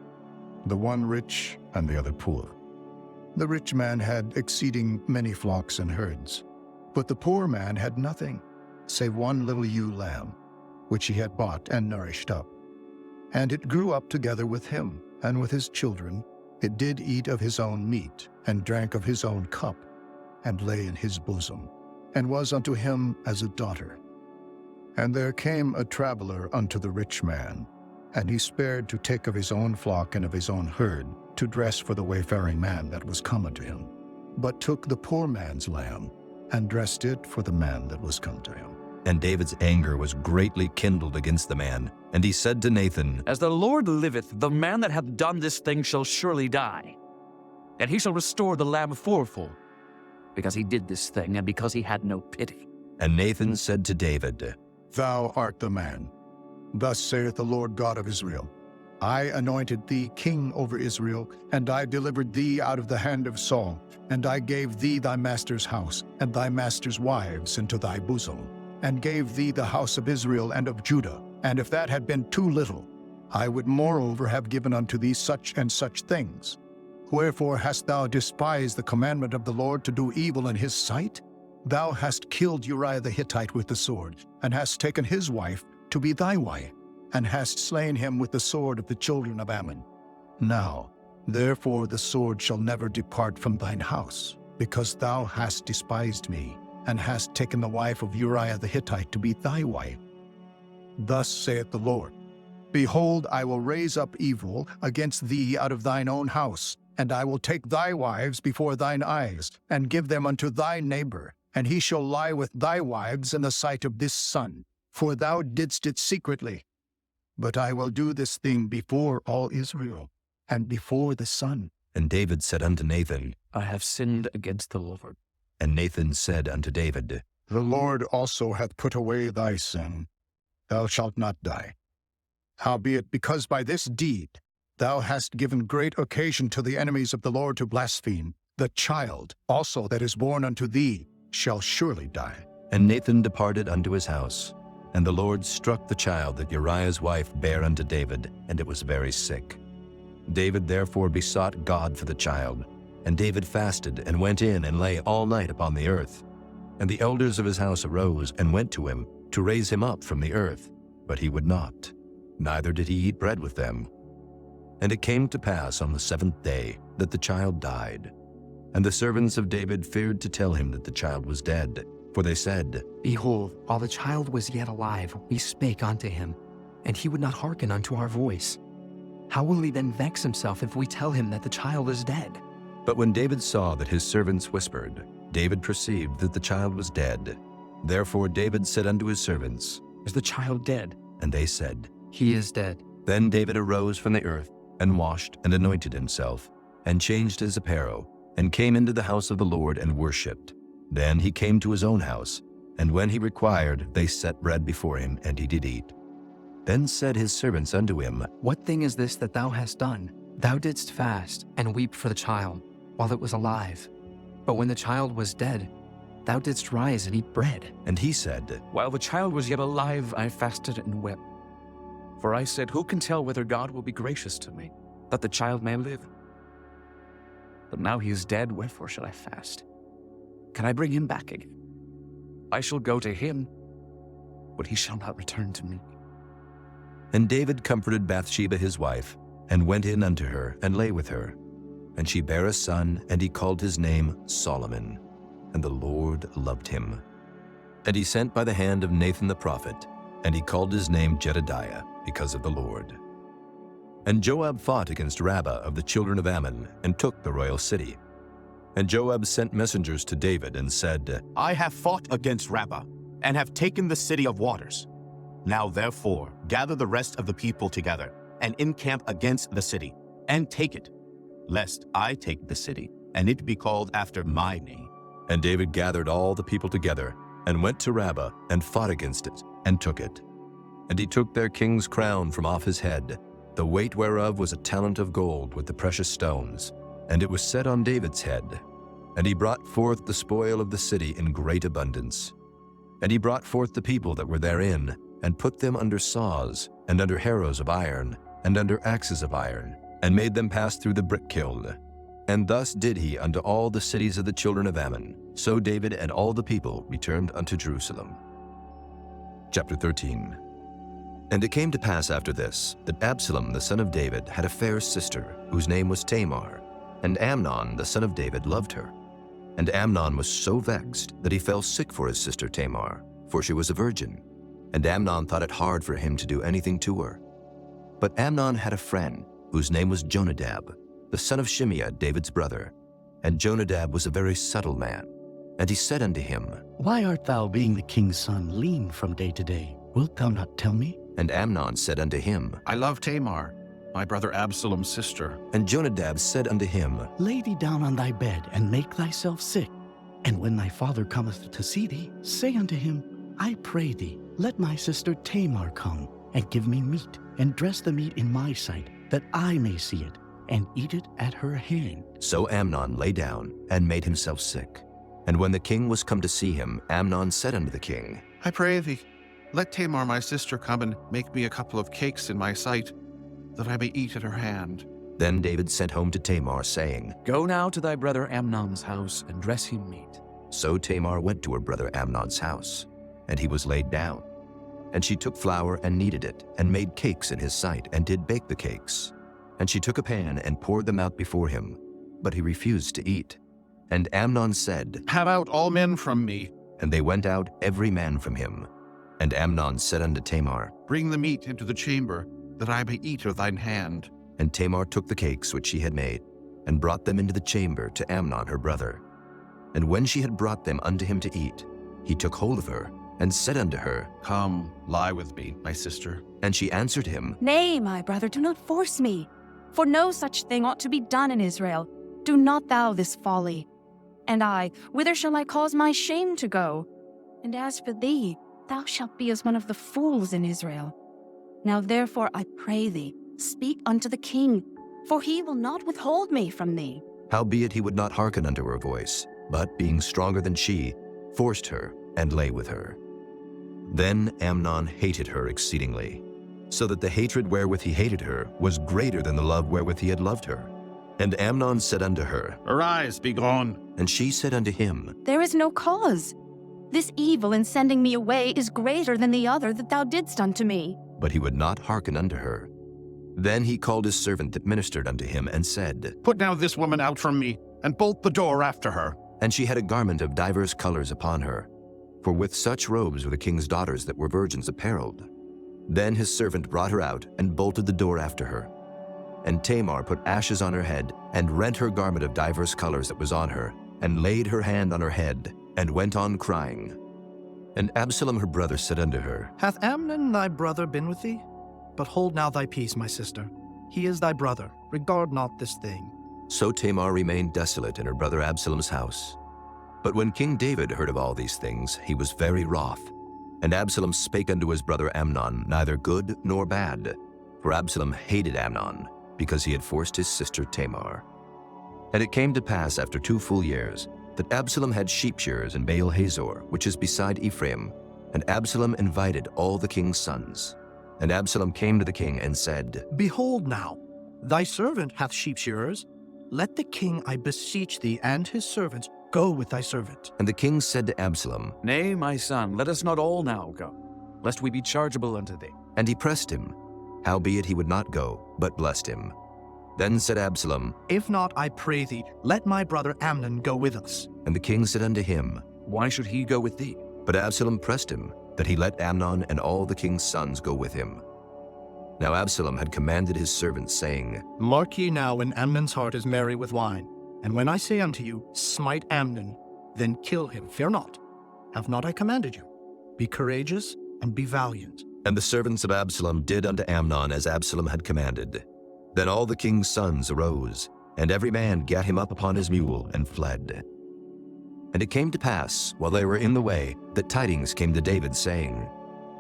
the one rich and the other poor. The rich man had exceeding many flocks and herds, but the poor man had nothing, save one little ewe lamb, which he had bought and nourished up. And it grew up together with him, and with his children. It did eat of his own meat, and drank of his own cup, and lay in his bosom, and was unto him as a daughter. And there came a traveler unto the rich man, and he spared to take of his own flock and of his own herd, to dress for the wayfaring man that was come unto him, but took the poor man's lamb, and dressed it for the man that was come to him. And David's anger was greatly kindled against the man, and he said to Nathan, As the Lord liveth, the man that hath done this thing shall surely die, and he shall restore the lamb fourfold, because he did this thing, and because he had no pity. And Nathan said to David, Thou art the man. Thus saith the Lord God of Israel, I anointed thee king over Israel, and I delivered thee out of the hand of Saul, and I gave thee thy master's house, and thy master's wives into thy bosom. and gave thee the house of Israel and of Judah. And if that had been too little, I would moreover have given unto thee such and such things. Wherefore hast thou despised the commandment of the Lord to do evil in his sight? Thou hast killed Uriah the Hittite with the sword, and hast taken his wife to be thy wife, and hast slain him with the sword of the children of Ammon. Now, therefore the sword shall never depart from thine house, because thou hast despised me, and hast taken the wife of Uriah the Hittite to be thy wife. Thus saith the Lord, Behold, I will raise up evil against thee out of thine own house, and I will take thy wives before thine eyes, and give them unto thy neighbor, and he shall lie with thy wives in the sight of this sun, for thou didst it secretly. But I will do this thing before all Israel, and before the sun. And David said unto Nathan, I have sinned against the Lord. And Nathan said unto David, The Lord also hath put away thy sin. Thou shalt not die. Howbeit, because by this deed thou hast given great occasion to the enemies of the Lord to blaspheme, the child also that is born unto thee shall surely die. And Nathan departed unto his house. And the Lord struck the child that Uriah's wife bare unto David, and it was very sick. David therefore besought God for the child. And David fasted, and went in, and lay all night upon the earth. And the elders of his house arose, and went to him, to raise him up from the earth. But he would not, neither did he eat bread with them. And it came to pass on the 7th day that the child died. And the servants of David feared to tell him that the child was dead, for they said, Behold, while the child was yet alive, we spake unto him, and he would not hearken unto our voice. How will he then vex himself if we tell him that the child is dead? But when David saw that his servants whispered, David perceived that the child was dead. Therefore David said unto his servants, Is the child dead? And they said, He is dead. Then David arose from the earth, and washed and anointed himself, and changed his apparel, and came into the house of the Lord and worshipped. Then he came to his own house, and when he required, they set bread before him, and he did eat. Then said his servants unto him, What thing is this that thou hast done? Thou didst fast, and weep for the child, while it was alive. But when the child was dead, thou didst rise and eat bread. And he said, While the child was yet alive, I fasted and wept. For I said, Who can tell whether God will be gracious to me, that the child may live? But now he is dead, wherefore shall I fast? Can I bring him back again? I shall go to him, but he shall not return to me. And David comforted Bathsheba his wife, and went in unto her, and lay with her. And she bare a son, and he called his name Solomon. And the Lord loved him. And he sent by the hand of Nathan the prophet, and he called his name Jedediah, because of the Lord. And Joab fought against Rabbah of the children of Ammon, and took the royal city. And Joab sent messengers to David, and said, I have fought against Rabbah, and have taken the city of waters. Now therefore gather the rest of the people together, and encamp against the city, and take it, lest I take the city, and it be called after my name. And David gathered all the people together, and went to Rabbah, and fought against it, and took it. And he took their king's crown from off his head, the weight whereof was a talent of gold with the precious stones, and it was set on David's head. And he brought forth the spoil of the city in great abundance. And he brought forth the people that were therein, and put them under saws, and under harrows of iron, and under axes of iron, and made them pass through the brick kiln. And thus did he unto all the cities of the children of Ammon. So David and all the people returned unto Jerusalem. Chapter 13. And it came to pass after this, that Absalom the son of David had a fair sister, whose name was Tamar. And Amnon the son of David loved her. And Amnon was so vexed that he fell sick for his sister Tamar, for she was a virgin. And Amnon thought it hard for him to do anything to her. But Amnon had a friend, whose name was Jonadab, the son of Shimeah, David's brother. And Jonadab was a very subtle man. And he said unto him, Why art thou, being the king's son, lean from day to day? Wilt thou not tell me? And Amnon said unto him, I love Tamar, my brother Absalom's sister. And Jonadab said unto him, Lay thee down on thy bed, and make thyself sick. And when thy father cometh to see thee, say unto him, I pray thee, let my sister Tamar come, and give me meat, and dress the meat in my sight, that I may see it, and eat it at her hand. So Amnon lay down, and made himself sick. And when the king was come to see him, Amnon said unto the king, I pray thee, let Tamar my sister come and make me a couple of cakes in my sight, that I may eat at her hand. Then David sent home to Tamar, saying, Go now to thy brother Amnon's house and dress him meat. So Tamar went to her brother Amnon's house, and he was laid down. And she took flour and kneaded it, and made cakes in his sight, and did bake the cakes. And she took a pan and poured them out before him, but he refused to eat. And Amnon said, Have out all men from me. And they went out every man from him. And Amnon said unto Tamar, Bring the meat into the chamber, that I may eat of thine hand. And Tamar took the cakes which she had made, and brought them into the chamber to Amnon her brother. And when she had brought them unto him to eat, he took hold of her, and said unto her, Come, lie with me, my sister. And she answered him, Nay, my brother, do not force me, for no such thing ought to be done in Israel. Do not thou this folly. And I, whither shall I cause my shame to go? And as for thee, thou shalt be as one of the fools in Israel. Now therefore I pray thee, speak unto the king, for he will not withhold me from thee. Howbeit he would not hearken unto her voice, but, being stronger than she, forced her, and lay with her. Then Amnon hated her exceedingly, so that the hatred wherewith he hated her was greater than the love wherewith he had loved her. And Amnon said unto her, Arise, be gone. And she said unto him, There is no cause. This evil in sending me away is greater than the other that thou didst unto me. But he would not hearken unto her. Then he called his servant that ministered unto him, and said, Put now this woman out from me, and bolt the door after her. And she had a garment of divers colors upon her, for with such robes were the king's daughters that were virgins apparelled. Then his servant brought her out, and bolted the door after her. And Tamar put ashes on her head, and rent her garment of divers colors that was on her, and laid her hand on her head, and went on crying. And Absalom her brother said unto her, Hath Amnon thy brother been with thee? But hold now thy peace, my sister. He is thy brother. Regard not this thing. So Tamar remained desolate in her brother Absalom's house. But when King David heard of all these things, he was very wroth. And Absalom spake unto his brother Amnon neither good nor bad. For Absalom hated Amnon, because he had forced his sister Tamar. And it came to pass after 2 full years, that Absalom had sheep shearers in Baal Hazor, which is beside Ephraim. And Absalom invited all the king's sons. And Absalom came to the king and said, Behold now, thy servant hath sheep shearers. Let the king, I beseech thee, and his servants go with thy servant. And the king said to Absalom, Nay, my son, let us not all now go, lest we be chargeable unto thee. And he pressed him. Howbeit he would not go, but blessed him. Then said Absalom, If not, I pray thee, let my brother Amnon go with us. And the king said unto him, Why should he go with thee? But Absalom pressed him, that he let Amnon and all the king's sons go with him. Now Absalom had commanded his servants, saying, Mark ye now when Amnon's heart is merry with wine. And when I say unto you, Smite Amnon, then kill him, fear not. Have not I commanded you? Be courageous and be valiant. And the servants of Absalom did unto Amnon as Absalom had commanded. Then all the king's sons arose, and every man gat him up upon his mule, and fled. And it came to pass, while they were in the way, that tidings came to David, saying,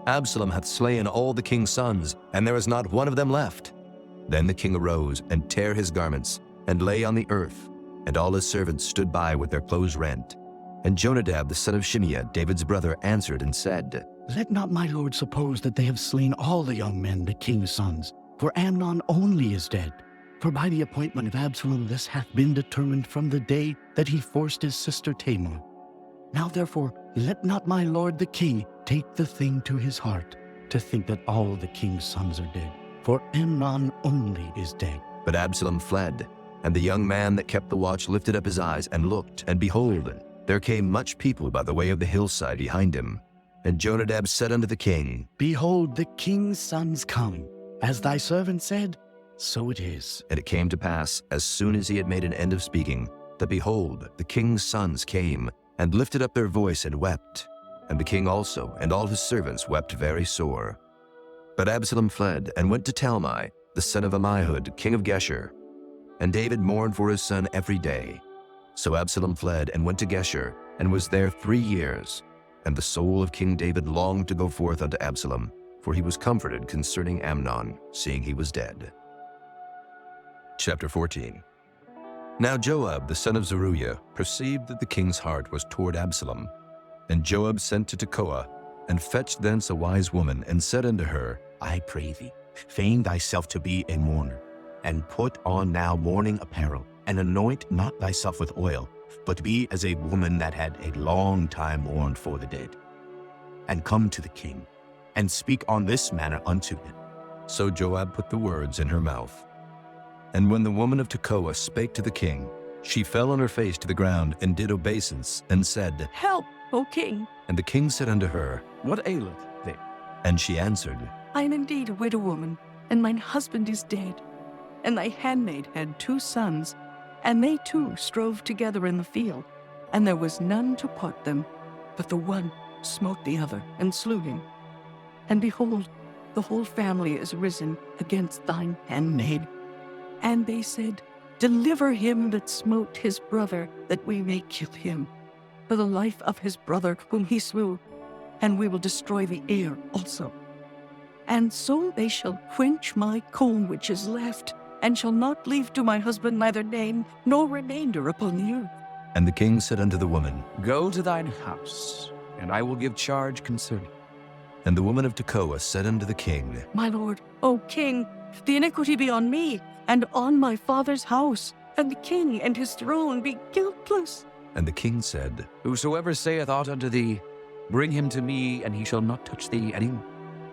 Absalom hath slain all the king's sons, and there is not one of them left. Then the king arose, and tare his garments, and lay on the earth, and all his servants stood by with their clothes rent. And Jonadab the son of Shimeah, David's brother, answered and said, Let not my lord suppose that they have slain all the young men, the king's sons, for Amnon only is dead. For by the appointment of Absalom this hath been determined from the day that he forced his sister Tamar. Now therefore let not my lord the king take the thing to his heart, to think that all the king's sons are dead, for Amnon only is dead. But Absalom fled, and the young man that kept the watch lifted up his eyes and looked, and behold, there came much people by the way of the hillside behind him. And Jonadab said unto the king, Behold, the king's sons come. As thy servant said, so it is. And it came to pass, as soon as he had made an end of speaking, that behold, the king's sons came, and lifted up their voice and wept. And the king also, and all his servants, wept very sore. But Absalom fled, and went to Talmai, the son of Ammihud, king of Geshur. And David mourned for his son every day. So Absalom fled, and went to Geshur, and was there 3 years. And the soul of King David longed to go forth unto Absalom, for he was comforted concerning Amnon, seeing he was dead. Chapter 14. Now Joab the son of Zeruiah perceived that the king's heart was toward Absalom. And Joab sent to Tekoa, and fetched thence a wise woman, and said unto her, I pray thee, feign thyself to be a mourner, and put on now mourning apparel, and anoint not thyself with oil, but be as a woman that had a long time mourned for the dead. And come to the king, and speak on this manner unto him. So Joab put the words in her mouth. And when the woman of Tekoa spake to the king, she fell on her face to the ground, and did obeisance, and said, Help, O king! And the king said unto her, What aileth thee? And she answered, I am indeed a widow woman, and mine husband is dead. And thy handmaid had 2 sons, and they too strove together in the field, and there was none to part them, but the one smote the other, and slew him. And behold, the whole family is risen against thine handmaid. And they said, Deliver him that smote his brother, that we may kill him, for the life of his brother whom he slew, and we will destroy the heir also. And so they shall quench my coal which is left, and shall not leave to my husband neither name nor remainder upon the earth. And the king said unto the woman, Go to thine house, and I will give charge concerning. And the woman of Tekoa said unto the king, My lord, O king, the iniquity be on me, and on my father's house, and the king and his throne be guiltless. And the king said, Whosoever saith aught unto thee, bring him to me, and he shall not touch thee any more.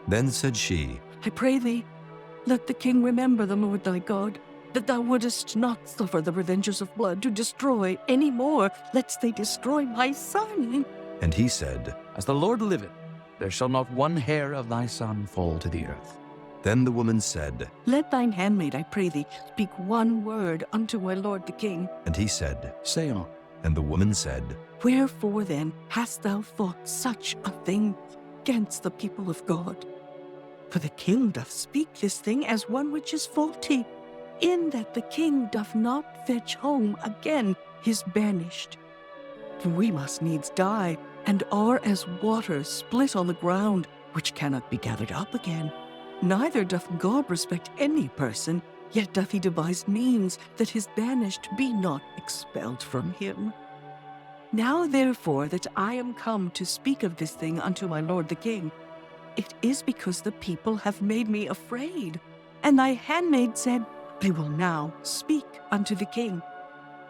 Then said she, I pray thee, let the king remember the Lord thy God, that thou wouldest not suffer the revengers of blood to destroy any more, lest they destroy my son. And he said, As the Lord liveth, there shall not one hair of thy son fall to the earth. Then the woman said, Let thine handmaid, I pray thee, speak one word unto my lord the king. And he said, Say on. And the woman said, Wherefore then hast thou thought such a thing against the people of God? For the king doth speak this thing as one which is faulty, in that the king doth not fetch home again his banished. For we must needs die, and are as water split on the ground, which cannot be gathered up again. Neither doth God respect any person, yet doth he devise means that his banished be not expelled from him. Now therefore that I am come to speak of this thing unto my lord the king, it is because the people have made me afraid. And thy handmaid said, I will now speak unto the king.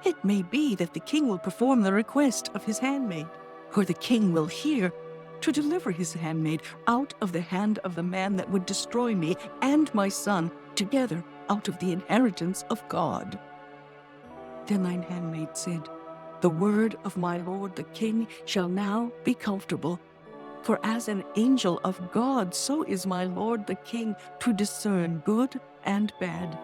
It may be that the king will perform the request of his handmaid, or the king will hear to deliver his handmaid out of the hand of the man that would destroy me and my son together out of the inheritance of God. Then thine handmaid said, The word of my lord the king shall now be comfortable. For as an angel of God, so is my lord the king to discern good and bad.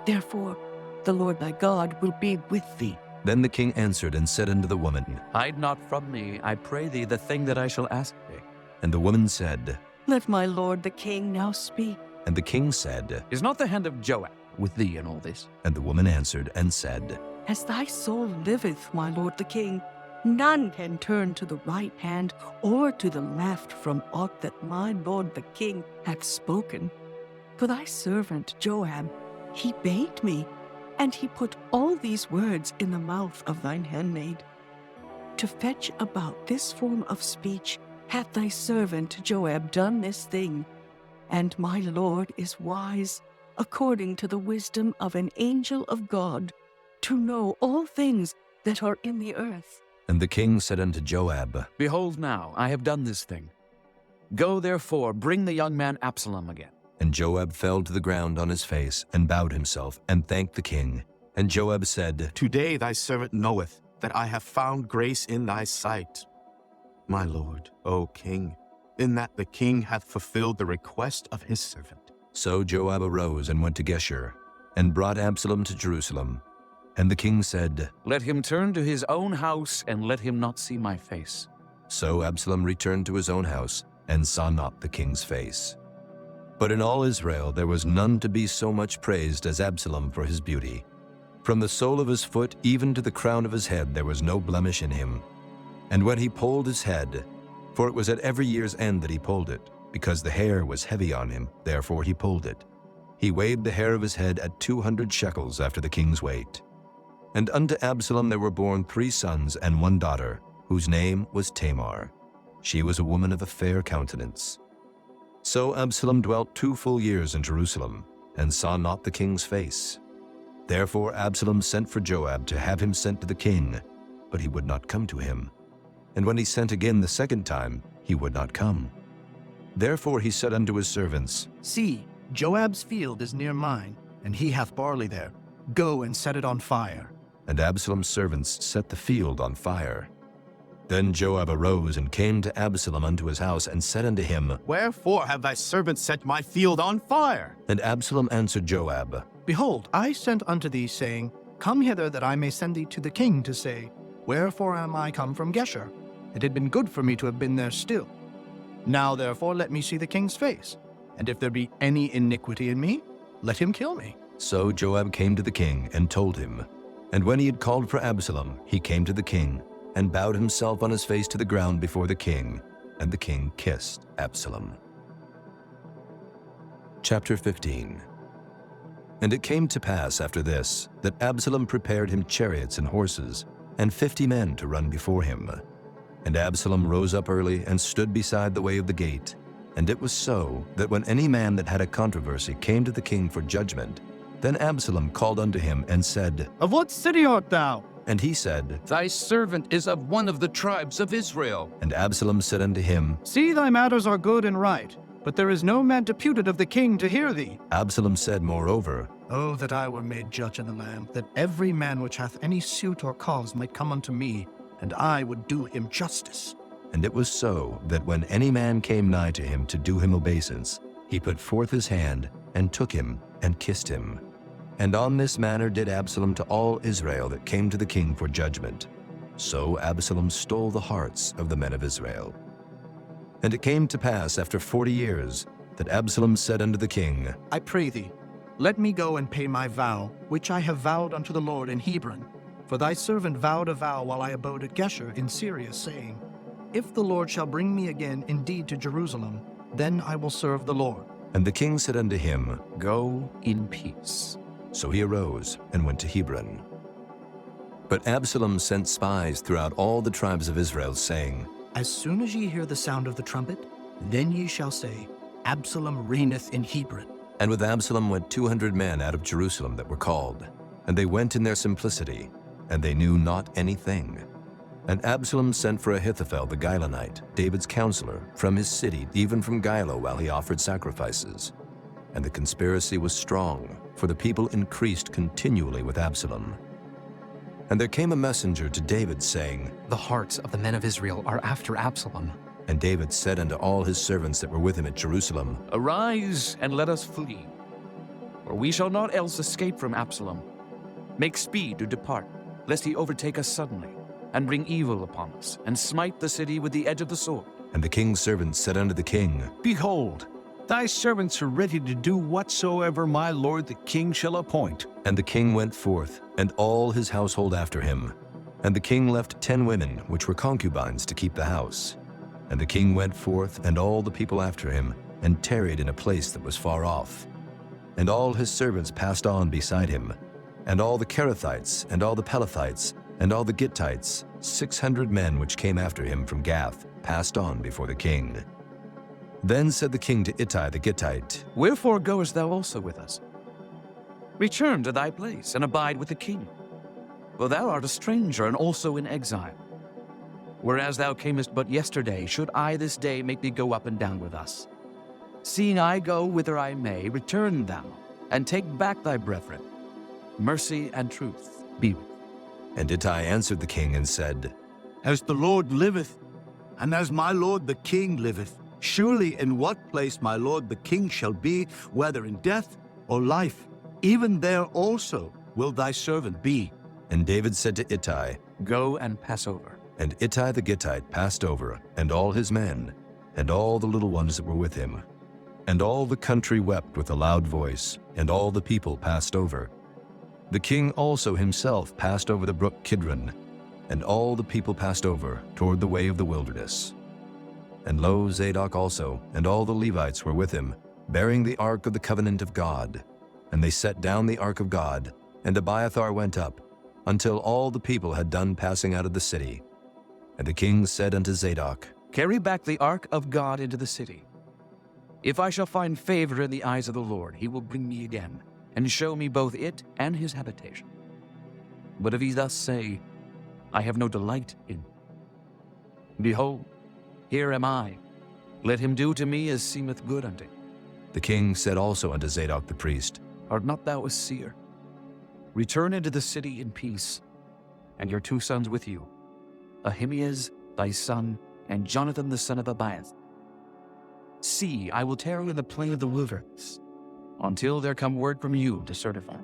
Therefore, the Lord thy God will be with thee. Then the king answered and said unto the woman, Hide not from me, I pray thee, the thing that I shall ask thee. And the woman said, Let my lord the king now speak. And the king said, Is not the hand of Joab with thee in all this? And the woman answered and said, As thy soul liveth, my lord the king, none can turn to the right hand or to the left from aught that my lord the king hath spoken. For thy servant Joab, he bade me, and he put all these words in the mouth of thine handmaid. To fetch about this form of speech hath thy servant Joab done this thing, and my lord is wise, according to the wisdom of an angel of God, to know all things that are in the earth. And the king said unto Joab, Behold now, I have done this thing. Go therefore, bring the young man Absalom again. And Joab fell to the ground on his face, and bowed himself, and thanked the king. And Joab said, Today thy servant knoweth that I have found grace in thy sight, my lord, O king, in that the king hath fulfilled the request of his servant. So Joab arose and went to Geshur, and brought Absalom to Jerusalem. And the king said, Let him turn to his own house, and let him not see my face. So Absalom returned to his own house, and saw not the king's face. But in all Israel there was none to be so much praised as Absalom for his beauty. From the sole of his foot even to the crown of his head there was no blemish in him. And when he polled his head, for it was at every year's end that he polled it, because the hair was heavy on him, therefore he polled it, he weighed the hair of his head at 200 shekels after the king's weight. And unto Absalom there were born 3 sons and 1 daughter, whose name was Tamar. She was a woman of a fair countenance. So Absalom dwelt 2 full years in Jerusalem, and saw not the king's face. Therefore Absalom sent for Joab to have him sent to the king, but he would not come to him. And when he sent again the 2nd time, he would not come. Therefore he said unto his servants, See, Joab's field is near mine, and he hath barley there. Go and set it on fire. And Absalom's servants set the field on fire. Then Joab arose and came to Absalom unto his house, and said unto him, Wherefore have thy servants set my field on fire? And Absalom answered Joab, Behold, I sent unto thee, saying, Come hither, that I may send thee to the king, to say, Wherefore am I come from Geshur? It had been good for me to have been there still. Now therefore let me see the king's face, and if there be any iniquity in me, let him kill me. So Joab came to the king and told him. And when he had called for Absalom, he came to the king, and bowed himself on his face to the ground before the king, and the king kissed Absalom. Chapter 15. And it came to pass after this, that Absalom prepared him chariots and horses, and 50 men to run before him. And Absalom rose up early, and stood beside the way of the gate. And it was so, that when any man that had a controversy came to the king for judgment, then Absalom called unto him, and said, Of what city art thou? And he said, Thy servant is of one of the tribes of Israel. And Absalom said unto him, See, thy matters are good and right, but there is no man deputed of the king to hear thee. Absalom said moreover, Oh, that I were made judge in the land, that every man which hath any suit or cause might come unto me, and I would do him justice. And it was so, that when any man came nigh to him to do him obeisance, he put forth his hand, and took him, and kissed him. And on this manner did Absalom to all Israel that came to the king for judgment. So Absalom stole the hearts of the men of Israel. And it came to pass after 40 years, that Absalom said unto the king, I pray thee, let me go and pay my vow, which I have vowed unto the Lord in Hebron. For thy servant vowed a vow while I abode at Geshur in Syria, saying, If the Lord shall bring me again indeed to Jerusalem, then I will serve the Lord. And the king said unto him, Go in peace. So he arose and went to Hebron. But Absalom sent spies throughout all the tribes of Israel, saying, As soon as ye hear the sound of the trumpet, then ye shall say, Absalom reigneth in Hebron. And with Absalom went 200 men out of Jerusalem that were called. And they went in their simplicity, and they knew not anything. And Absalom sent for Ahithophel the Gilonite, David's counselor, from his city, even from Gilo, while he offered sacrifices. And the conspiracy was strong, for the people increased continually with Absalom. And there came a messenger to David, saying, The hearts of the men of Israel are after Absalom. And David said unto all his servants that were with him at Jerusalem, Arise, and let us flee, for we shall not else escape from Absalom. Make speed to depart, lest he overtake us suddenly, and bring evil upon us, and smite the city with the edge of the sword. And the king's servants said unto the king, Behold, thy servants are ready to do whatsoever my lord the king shall appoint. And the king went forth, and all his household after him. And the king left 10 women, which were concubines, to keep the house. And the king went forth, and all the people after him, and tarried in a place that was far off. And all his servants passed on beside him. And all the Kerethites, and all the Pelethites, and all the Gittites, 600 men which came after him from Gath, passed on before the king. Then said the king to Ittai the Gittite, Wherefore goest thou also with us? Return to thy place, and abide with the king. For thou art a stranger, and also in exile. Whereas thou camest but yesterday, should I this day make thee go up and down with us? Seeing I go whither I may, return thou, and take back thy brethren. Mercy and truth be with thee. And Ittai answered the king and said, As the Lord liveth, and as my lord the king liveth, surely in what place my lord the king shall be, whether in death or life, even there also will thy servant be. And David said to Ittai, Go and pass over. And Ittai the Gittite passed over, and all his men, and all the little ones that were with him. And all the country wept with a loud voice, and all the people passed over. The king also himself passed over the brook Kidron, and all the people passed over toward the way of the wilderness. And lo, Zadok also, and all the Levites were with him, bearing the ark of the covenant of God. And they set down the ark of God, and Abiathar went up, until all the people had done passing out of the city. And the king said unto Zadok, Carry back the ark of God into the city. If I shall find favor in the eyes of the Lord, he will bring me again, and show me both it and his habitation. But if he thus say, I have no delight in him, behold, here am I. Let him do to me as seemeth good unto him. The king said also unto Zadok the priest, Art not thou a seer? Return into the city in peace, and your 2 sons with you, Ahimaaz thy son, and Jonathan the son of Abiathar. See, I will tarry in the plain of the wilderness, until there come word from you to certify.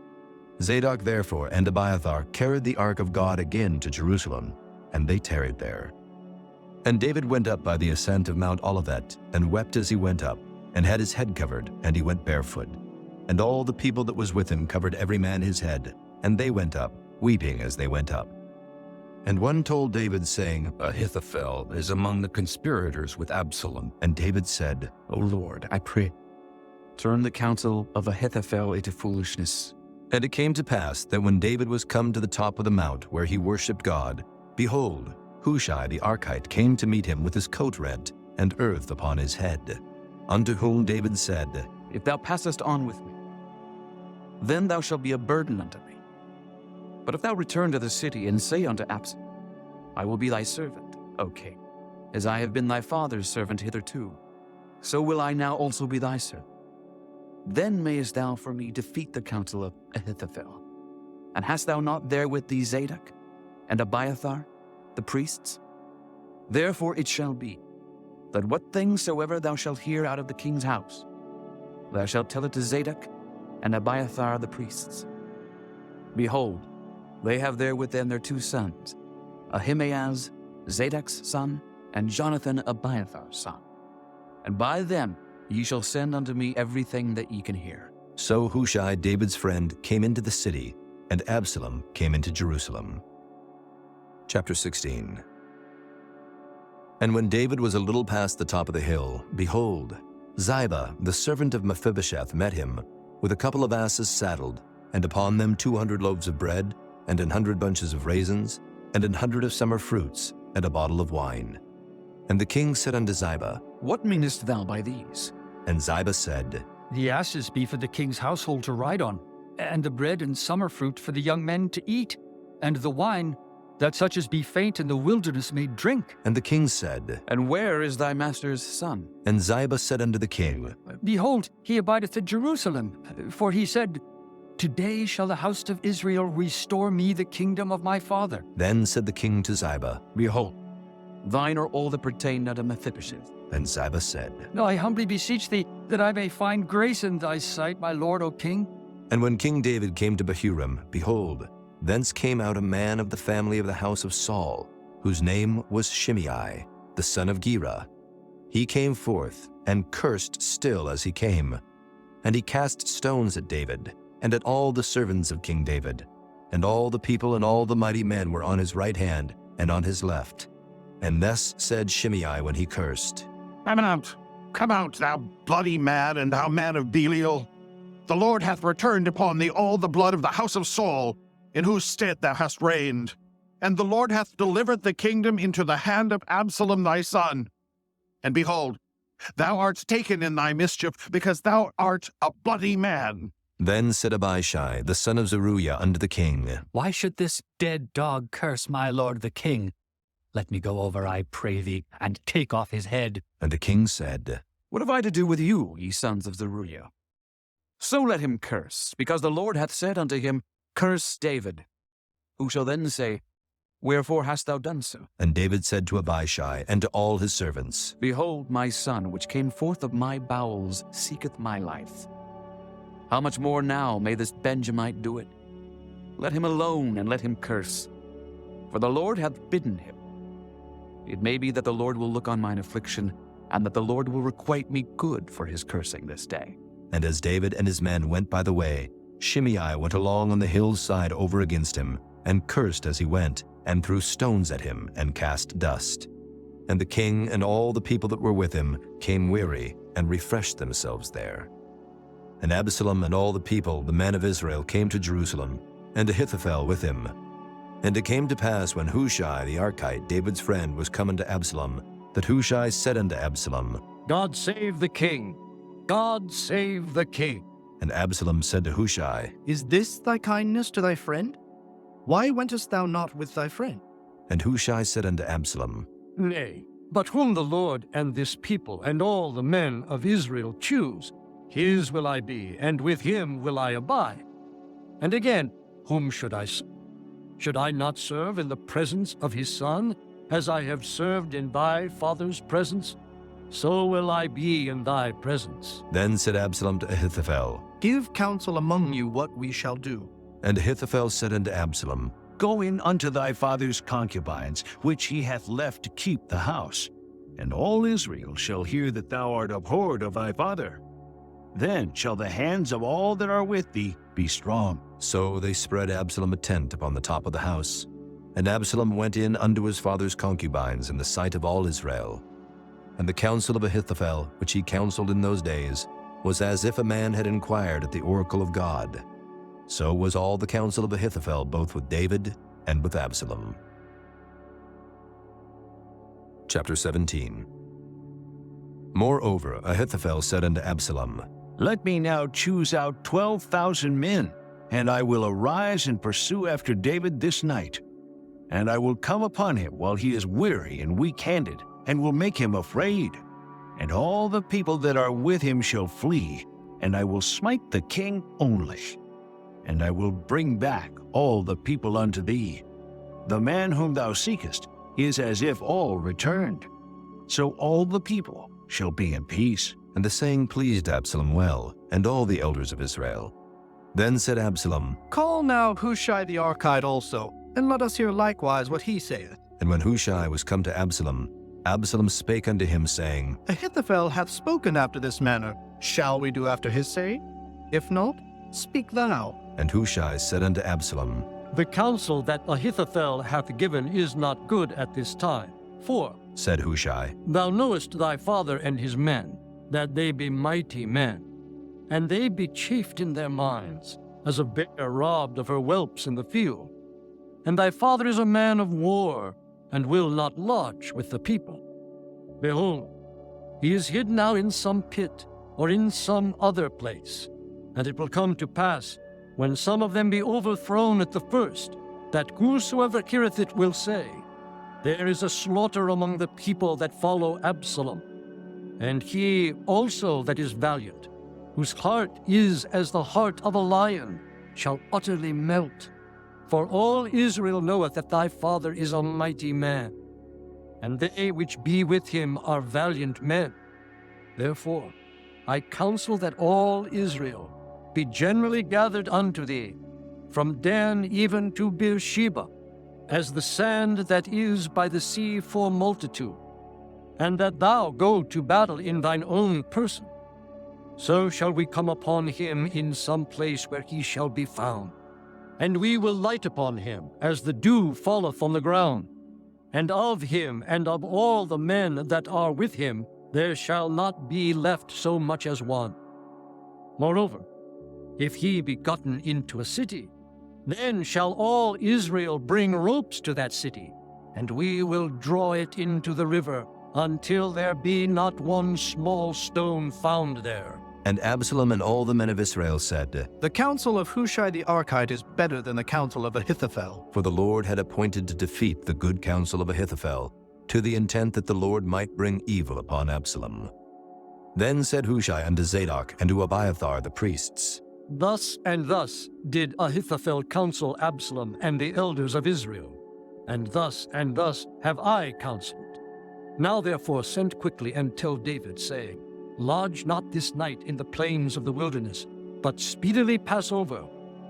Zadok therefore and Abiathar carried the ark of God again to Jerusalem, and they tarried there. And David went up by the ascent of Mount Olivet, and wept as he went up, and had his head covered, and he went barefoot. And all the people that was with him covered every man his head, and they went up, weeping as they went up. And one told David, saying, Ahithophel is among the conspirators with Absalom. And David said, O Lord, I pray, turn the counsel of Ahithophel into foolishness. And it came to pass that when David was come to the top of the mount where he worshipped God, behold, Hushai the Archite came to meet him with his coat rent, and earth upon his head. Unto whom David said, If thou passest on with me, then thou shalt be a burden unto me. But if thou return to the city and say unto Absalom, I will be thy servant, O king, as I have been thy father's servant hitherto, so will I now also be thy servant. Then mayest thou for me defeat the counsel of Ahithophel. And hast thou not there with thee Zadok and Abiathar, the priests? Therefore it shall be, that what things soever thou shalt hear out of the king's house, thou shalt tell it to Zadok and Abiathar the priests. Behold, they have there with them their 2 sons, Ahimaaz, Zadok's son, and Jonathan, Abiathar's son. And by them ye shall send unto me everything that ye can hear. So Hushai, David's friend, came into the city, and Absalom came into Jerusalem. Chapter 16. And when David was a little past the top of the hill, behold, Ziba, the servant of Mephibosheth, met him, with a couple of asses saddled, and upon them 200 loaves of bread, and 100 bunches of raisins, and 100 of summer fruits, and a bottle of wine. And the king said unto Ziba, What meanest thou by these? And Ziba said, The asses be for the king's household to ride on, and the bread and summer fruit for the young men to eat, and the wine, that such as be faint in the wilderness may drink. And the king said, And where is thy master's son? And Ziba said unto the king, Behold, he abideth at Jerusalem, for he said, Today shall the house of Israel restore me the kingdom of my father. Then said the king to Ziba, Behold, thine are all that pertain unto Mephibosheth. And Ziba said, I humbly beseech thee that I may find grace in thy sight, my lord, O king. And when King David came to Bahurim, behold, thence came out a man of the family of the house of Saul, whose name was Shimei, the son of Gera. He came forth, and cursed still as he came. And he cast stones at David, and at all the servants of King David. And all the people and all the mighty men were on his right hand and on his left. And thus said Shimei when he cursed, Come out, thou bloody man, and thou man of Belial. The Lord hath returned upon thee all the blood of the house of Saul, in whose stead thou hast reigned. And the Lord hath delivered the kingdom into the hand of Absalom thy son. And behold, thou art taken in thy mischief, because thou art a bloody man. Then said Abishai, the son of Zeruiah, unto the king, Why should this dead dog curse my lord the king? Let me go over, I pray thee, and take off his head. And the king said, What have I to do with you, ye sons of Zeruiah? So let him curse, because the Lord hath said unto him, Curse David. Who shall then say, Wherefore hast thou done so? And David said to Abishai and to all his servants, Behold, my son, which came forth of my bowels, seeketh my life. How much more now may this Benjamite do it? Let him alone, and let him curse. For the Lord hath bidden him. It may be that the Lord will look on mine affliction, and that the Lord will requite me good for his cursing this day. And as David and his men went by the way, Shimei went along on the hillside over against him, and cursed as he went, and threw stones at him, and cast dust. And the king and all the people that were with him came weary, and refreshed themselves there. And Absalom and all the people, the men of Israel, came to Jerusalem, and Ahithophel with him. And it came to pass when Hushai the Archite, David's friend, was come unto Absalom, that Hushai said unto Absalom, God save the king! God save the king! And Absalom said to Hushai, Is this thy kindness to thy friend? Why wentest thou not with thy friend? And Hushai said unto Absalom, Nay, but whom the Lord and this people and all the men of Israel choose, his will I be, and with him will I abide. And again, whom should I serve? Should I not serve in the presence of his son, as I have served in thy father's presence? So will I be in thy presence. Then said Absalom to Ahithophel, Give counsel among you what we shall do. And Ahithophel said unto Absalom, Go in unto thy father's concubines, which he hath left to keep the house, and all Israel shall hear that thou art abhorred of thy father. Then shall the hands of all that are with thee be strong. So they spread Absalom a tent upon the top of the house. And Absalom went in unto his father's concubines in the sight of all Israel. And the counsel of Ahithophel, which he counseled in those days, was as if a man had inquired at the oracle of God. So was all the counsel of Ahithophel both with David and with Absalom. Chapter 17. Moreover, Ahithophel said unto Absalom, Let me now choose out 12,000 men, and I will arise and pursue after David this night. And I will come upon him while he is weary and weak-handed, and will make him afraid. And all the people that are with him shall flee, and I will smite the king only. And I will bring back all the people unto thee. The man whom thou seekest is as if all returned. So all the people shall be in peace. And the saying pleased Absalom well, and all the elders of Israel. Then said Absalom, Call now Hushai the Archite also, and let us hear likewise what he saith. And when Hushai was come to Absalom, Absalom spake unto him, saying, Ahithophel hath spoken after this manner. Shall we do after his saying? If not, speak thou. And Hushai said unto Absalom, The counsel that Ahithophel hath given is not good at this time. For, said Hushai, Thou knowest thy father and his men, that they be mighty men, and they be chafed in their minds, as a bear robbed of her whelps in the field. And thy father is a man of war, and will not lodge with the people. Behold, he is hid now in some pit, or in some other place. And it will come to pass, when some of them be overthrown at the first, that whosoever heareth it will say, There is a slaughter among the people that follow Absalom. And he also that is valiant, whose heart is as the heart of a lion, shall utterly melt. For all Israel knoweth that thy father is a mighty man, and they which be with him are valiant men. Therefore I counsel that all Israel be generally gathered unto thee, from Dan even to Beersheba, as the sand that is by the sea for multitude, and that thou go to battle in thine own person. So shall we come upon him in some place where he shall be found. And we will light upon him, as the dew falleth on the ground. And of him and of all the men that are with him there shall not be left so much as one. Moreover, if he be gotten into a city, then shall all Israel bring ropes to that city, and we will draw it into the river, until there be not one small stone found there. And Absalom and all the men of Israel said, The counsel of Hushai the Archite is better than the counsel of Ahithophel. For the Lord had appointed to defeat the good counsel of Ahithophel, to the intent that the Lord might bring evil upon Absalom. Then said Hushai unto Zadok and to Abiathar the priests, Thus and thus did Ahithophel counsel Absalom and the elders of Israel, and thus have I counseled. Now therefore send quickly and tell David, saying, Lodge not this night in the plains of the wilderness, but speedily pass over,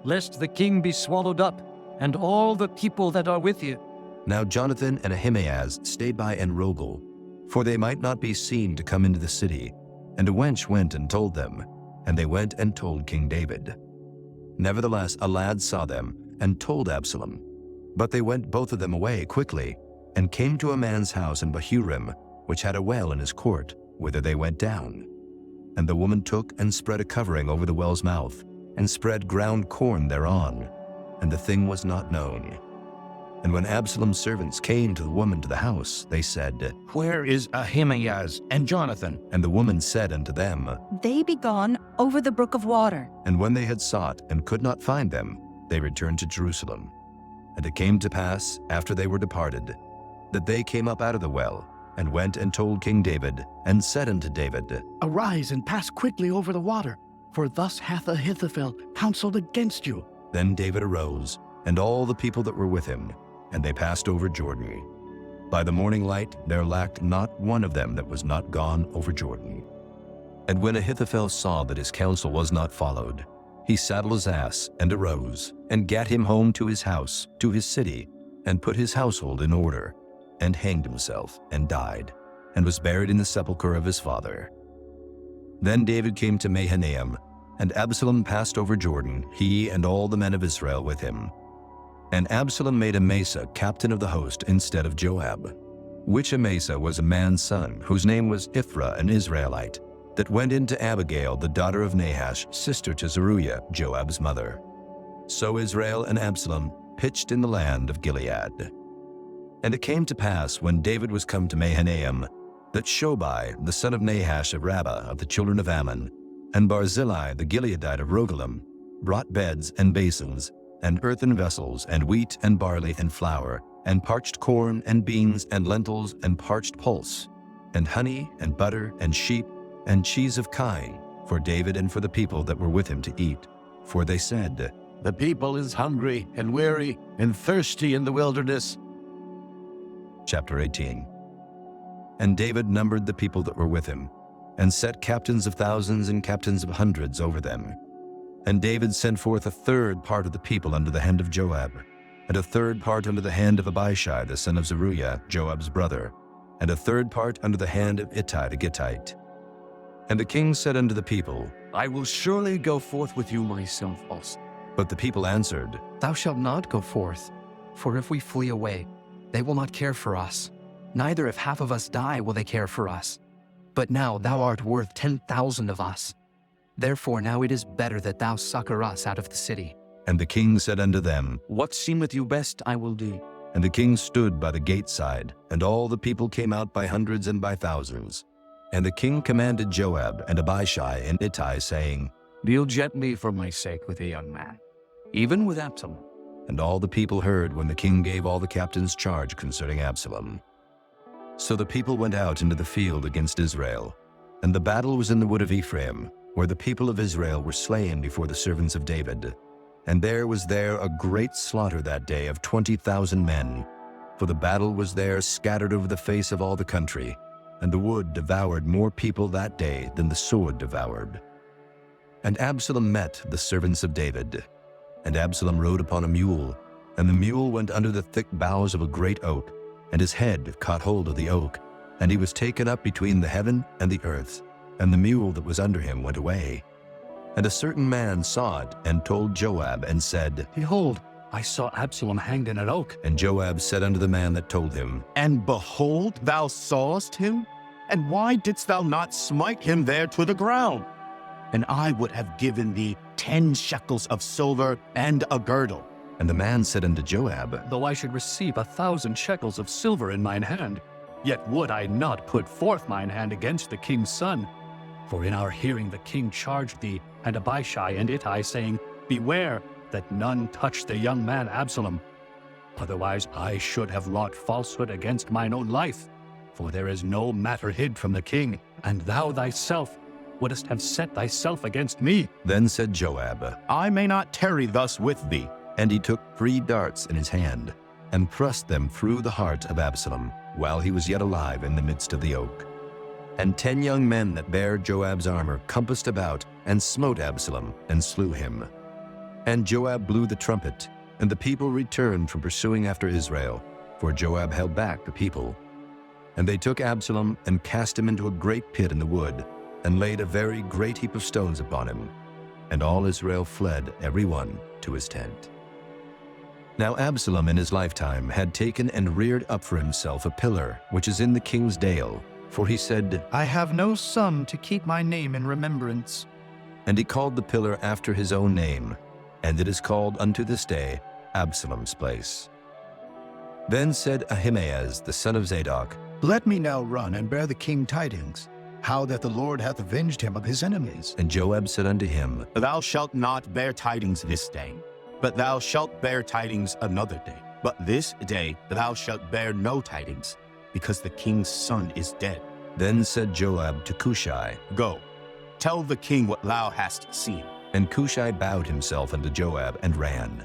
lest the king be swallowed up, and all the people that are with you. Now Jonathan and Ahimaaz stayed by Enrogel, for they might not be seen to come into the city. And a wench went and told them, and they went and told King David. Nevertheless a lad saw them, and told Absalom. But they went both of them away quickly, and came to a man's house in Bahurim, which had a well in his court, whither they went down. And the woman took and spread a covering over the well's mouth, and spread ground corn thereon, and the thing was not known. And when Absalom's servants came to the woman to the house, they said, Where is Ahimaaz and Jonathan? And the woman said unto them, They be gone over the brook of water. And when they had sought and could not find them, they returned to Jerusalem. And it came to pass, after they were departed, that they came up out of the well, and went and told King David, and said unto David, Arise and pass quickly over the water, for thus hath Ahithophel counseled against you. Then David arose, and all the people that were with him, and they passed over Jordan. By the morning light there lacked not one of them that was not gone over Jordan. And when Ahithophel saw that his counsel was not followed, he saddled his ass, and arose, and gat him home to his house, to his city, and put his household in order, and hanged himself, and died, and was buried in the sepulchre of his father. Then David came to Mahanaim, and Absalom passed over Jordan, he and all the men of Israel with him. And Absalom made Amasa captain of the host instead of Joab, which Amasa was a man's son, whose name was Iphrah, an Israelite, that went in to Abigail, the daughter of Nahash, sister to Zeruiah, Joab's mother. So Israel and Absalom pitched in the land of Gilead. And it came to pass, when David was come to Mahanaim, that Shobai, the son of Nahash of Rabbah of the children of Ammon, and Barzillai, the Gileadite of Rogelim, brought beds and basins, and earthen vessels, and wheat and barley and flour, and parched corn and beans and lentils and parched pulse, and honey and butter and sheep and cheese of kine, for David and for the people that were with him to eat. For they said, The people is hungry and weary and thirsty in the wilderness. Chapter 18. And David numbered the people that were with him, and set captains of thousands and captains of hundreds over them. And David sent forth a third part of the people under the hand of Joab, and a third part under the hand of Abishai the son of Zeruiah, Joab's brother, and a third part under the hand of Ittai the Gittite. And the king said unto the people, I will surely go forth with you myself also. But the people answered, Thou shalt not go forth, for if we flee away, they will not care for us. Neither if half of us die will they care for us. But now thou art worth 10,000 of us. Therefore now it is better that thou succor us out of the city. And the king said unto them, What seemeth you best I will do. And the king stood by the gate side, and all the people came out by hundreds and by thousands. And the king commanded Joab and Abishai and Ittai, saying, Deal gently for my sake with a young man, even with Absalom. And all the people heard when the king gave all the captains charge concerning Absalom. So the people went out into the field against Israel, and the battle was in the wood of Ephraim, where the people of Israel were slain before the servants of David. And there was a great slaughter that day of 20,000 men, for the battle was there scattered over the face of all the country, and the wood devoured more people that day than the sword devoured. And Absalom met the servants of David. And Absalom rode upon a mule, and the mule went under the thick boughs of a great oak, and his head caught hold of the oak, and he was taken up between the heaven and the earth, and the mule that was under him went away. And a certain man saw it, and told Joab, and said, Behold, I saw Absalom hanged in an oak. And Joab said unto the man that told him, And behold, thou sawest him? And why didst thou not smite him there to the ground? And I would have given thee 10 shekels of silver and a girdle. And the man said unto Joab, Though I should receive 1,000 shekels of silver in mine hand, yet would I not put forth mine hand against the king's son. For in our hearing the king charged thee, and Abishai and Ittai, saying, Beware that none touch the young man Absalom. Otherwise I should have wrought falsehood against mine own life. For there is no matter hid from the king, and thou thyself wouldest have set thyself against me. Then said Joab, I may not tarry thus with thee. And he took 3 darts in his hand, and thrust them through the heart of Absalom, while he was yet alive in the midst of the oak. And 10 young men that bare Joab's armor compassed about, and smote Absalom, and slew him. And Joab blew the trumpet, and the people returned from pursuing after Israel, for Joab held back the people. And they took Absalom, and cast him into a great pit in the wood, and laid a very great heap of stones upon him. And all Israel fled, every one to his tent. Now Absalom in his lifetime had taken and reared up for himself a pillar, which is in the king's dale. For he said, I have no son to keep my name in remembrance. And he called the pillar after his own name, and it is called unto this day Absalom's place. Then said Ahimaaz the son of Zadok, Let me now run and bear the king tidings, how that the Lord hath avenged him of his enemies. And Joab said unto him, Thou shalt not bear tidings this day, but thou shalt bear tidings another day. But this day thou shalt bear no tidings, because the king's son is dead. Then said Joab to Cushai, Go, tell the king what thou hast seen. And Cushai bowed himself unto Joab and ran.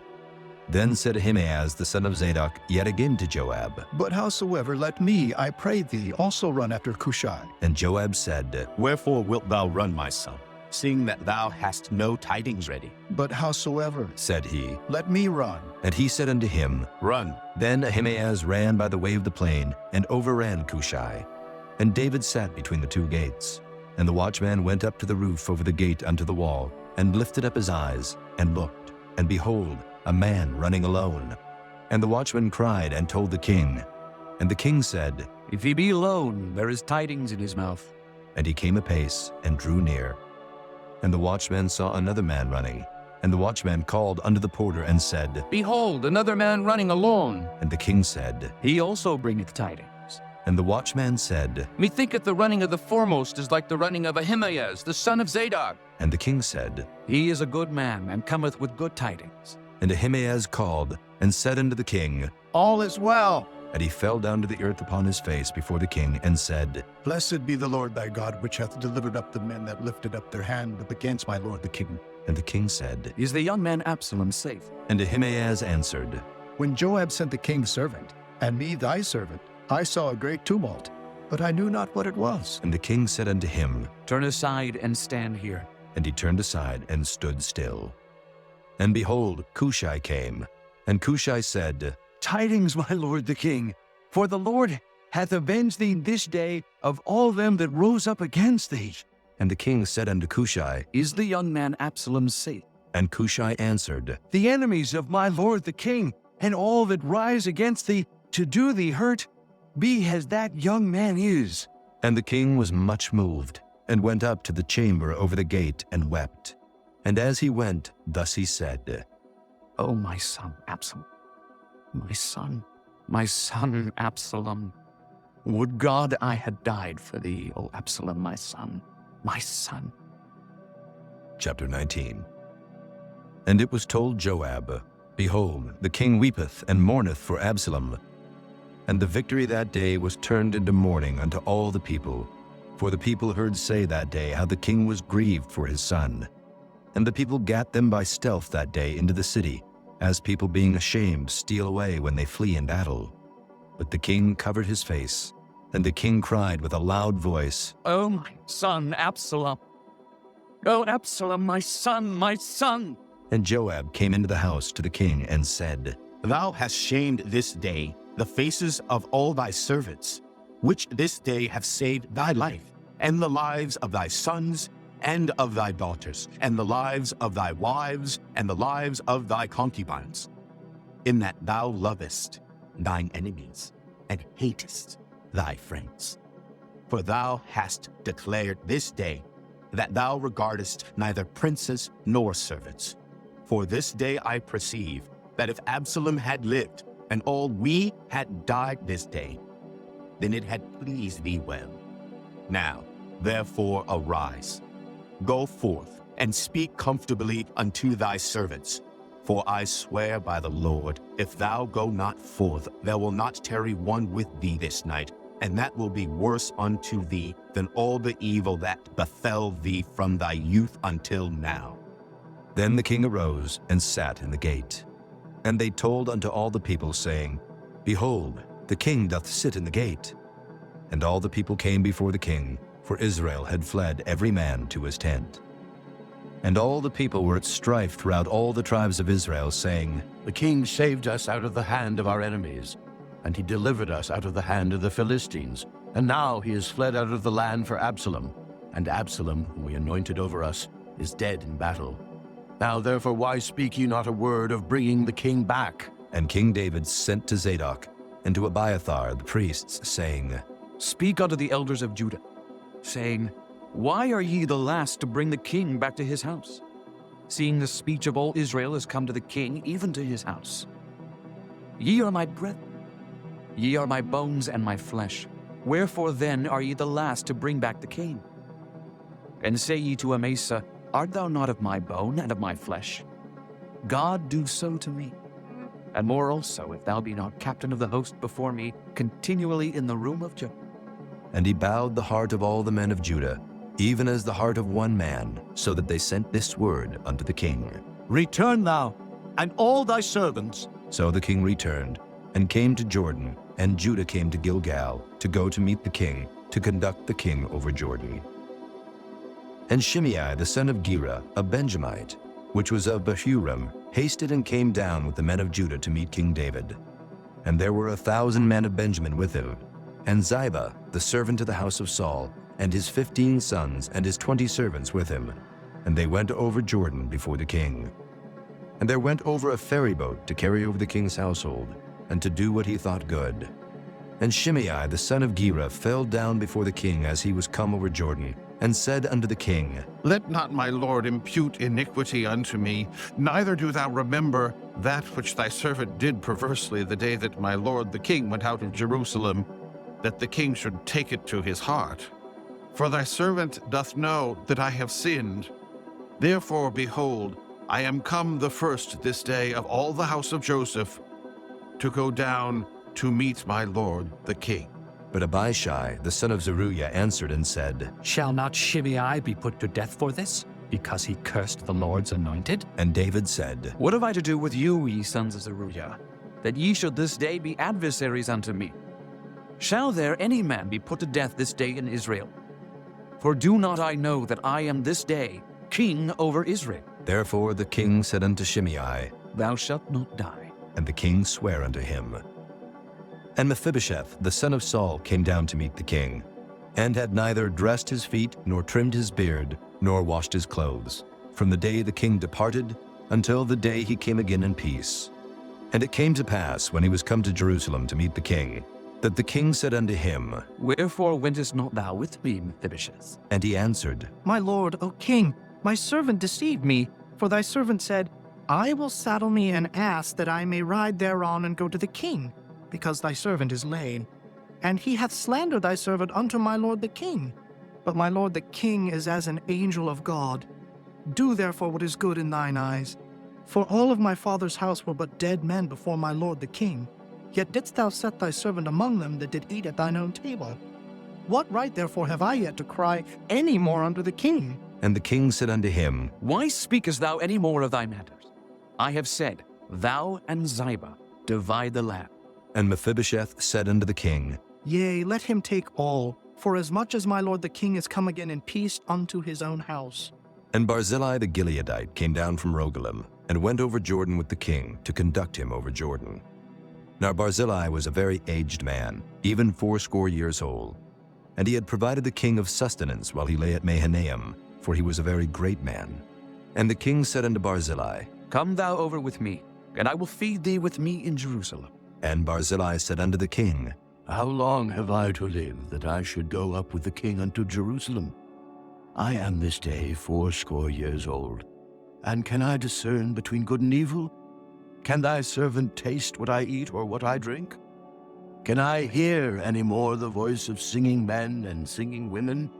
Then said Ahimaaz the son of Zadok yet again to Joab, But howsoever, let me, I pray thee, also run after Cushai. And Joab said, Wherefore wilt thou run, my son, seeing that thou hast no tidings ready? But howsoever, said he, let me run. And he said unto him, Run. Then Ahimaaz ran by the way of the plain, and overran Cushai. And David sat between the two gates. And the watchman went up to the roof over the gate unto the wall, and lifted up his eyes, and looked, and behold, a man running alone. And the watchman cried and told the king. And the king said, If he be alone, there is tidings in his mouth. And he came apace, and drew near. And the watchman saw another man running. And the watchman called unto the porter, and said, Behold, another man running alone. And the king said, He also bringeth tidings. And the watchman said, Methinketh the running of the foremost is like the running of Ahimaaz, the son of Zadok. And the king said, He is a good man, and cometh with good tidings. And Ahimaaz called, and said unto the king, All is well. And he fell down to the earth upon his face before the king, and said, Blessed be the Lord thy God, which hath delivered up the men that lifted up their hand up against my lord the king. And the king said, Is the young man Absalom safe? And Ahimaaz answered, When Joab sent the king's servant, and me thy servant, I saw a great tumult, but I knew not what it was. And the king said unto him, Turn aside and stand here. And he turned aside and stood still. And behold, Cushai came. And Cushai said, Tidings, my lord the king, for the Lord hath avenged thee this day of all them that rose up against thee. And the king said unto Cushai, Is the young man Absalom safe? And Cushai answered, The enemies of my lord the king, and all that rise against thee to do thee hurt, be as that young man is. And the king was much moved, and went up to the chamber over the gate, and wept. And as he went, thus he said, O my son Absalom, my son Absalom, would God I had died for thee, O Absalom, my son, my son. Chapter 19. And it was told Joab, Behold, the king weepeth and mourneth for Absalom. And the victory that day was turned into mourning unto all the people. For the people heard say that day how the king was grieved for his son. And the people gat them by stealth that day into the city, as people being ashamed steal away when they flee in battle. But the king covered his face, and the king cried with a loud voice, O my son Absalom! O Absalom, my son, my son! And Joab came into the house to the king and said, Thou hast shamed this day the faces of all thy servants, which this day have saved thy life, and the lives of thy sons, and of thy daughters, and the lives of thy wives, and the lives of thy concubines, in that thou lovest thine enemies, and hatest thy friends. For thou hast declared this day that thou regardest neither princes nor servants. For this day I perceive that if Absalom had lived, and all we had died this day, then it had pleased thee well. Now, therefore, arise, go forth, and speak comfortably unto thy servants. For I swear by the Lord, if thou go not forth, there will not tarry one with thee this night, and that will be worse unto thee than all the evil that befell thee from thy youth until now. Then the king arose and sat in the gate. And they told unto all the people, saying, Behold, the king doth sit in the gate. And all the people came before the king, for Israel had fled every man to his tent. And all the people were at strife throughout all the tribes of Israel, saying, The king saved us out of the hand of our enemies, and he delivered us out of the hand of the Philistines. And now he is fled out of the land for Absalom, and Absalom, whom we anointed over us, is dead in battle. Now therefore why speak ye not a word of bringing the king back? And King David sent to Zadok and to Abiathar the priests, saying, Speak unto the elders of Judah, saying, Why are ye the last to bring the king back to his house, seeing the speech of all Israel is come to the king, even to his house? Ye are my brethren, Ye are my bones and my flesh. Wherefore then are ye the last to bring back the king? And say ye to Amasa, Art thou not of my bone and of my flesh? God do so to me. And more also, if thou be not captain of the host before me, continually in the room of Judah. And he bowed the heart of all the men of Judah, even as the heart of one man, so that they sent this word unto the king. Return thou, and all thy servants. So the king returned, and came to Jordan, and Judah came to Gilgal, to go to meet the king, to conduct the king over Jordan. And Shimei the son of Gera, a Benjamite, which was of Bahurim, hasted and came down with the men of Judah to meet King David. And there were 1,000 men of Benjamin with him, and Ziba, the servant of the house of Saul, and his 15 sons and his 20 servants with him. And they went over Jordan before the king. And there went over a ferry boat to carry over the king's household, and to do what he thought good. And Shimei the son of Gera fell down before the king as he was come over Jordan, and said unto the king, Let not my lord impute iniquity unto me, neither do thou remember that which thy servant did perversely the day that my lord the king went out of Jerusalem, that the king should take it to his heart. For thy servant doth know that I have sinned. Therefore, behold, I am come the first this day of all the house of Joseph, to go down to meet my lord the king. But Abishai, the son of Zeruiah, answered and said, Shall not Shimei be put to death for this, because he cursed the Lord's anointed? And David said, What have I to do with you, ye sons of Zeruiah, that ye should this day be adversaries unto me? Shall there any man be put to death this day in Israel? For do not I know that I am this day king over Israel? Therefore the king said unto Shimei, Thou shalt not die. And the king sware unto him. And Mephibosheth, the son of Saul, came down to meet the king, and had neither dressed his feet, nor trimmed his beard, nor washed his clothes, from the day the king departed until the day he came again in peace. And it came to pass, when he was come to Jerusalem to meet the king, that the king said unto him, Wherefore wentest not thou with me, Mephibosheth? And he answered, My lord, O king, my servant deceived me, for thy servant said, I will saddle me an ass that I may ride thereon and go to the king, because thy servant is lame. And he hath slandered thy servant unto my lord the king. But my lord the king is as an angel of God. Do therefore what is good in thine eyes. For all of my father's house were but dead men before my lord the king. Yet didst thou set thy servant among them that did eat at thine own table. What right therefore have I yet to cry any more unto the king? And the king said unto him, Why speakest thou any more of thy matters? I have said, Thou and Ziba divide the land. And Mephibosheth said unto the king, Yea, let him take all, for as much as my lord the king is come again in peace unto his own house. And Barzillai the Gileadite came down from Rogelim, and went over Jordan with the king, to conduct him over Jordan. Now Barzillai was a very aged man, even 80 years old. And he had provided the king of sustenance while he lay at Mahanaim, for he was a very great man. And the king said unto Barzillai, Come thou over with me, and I will feed thee with me in Jerusalem. And Barzillai said unto the king, How long have I to live, that I should go up with the king unto Jerusalem? I am this day 80 years old, and can I discern between good and evil? Can thy servant taste what I eat or what I drink? Can I hear any more the voice of singing men and singing women?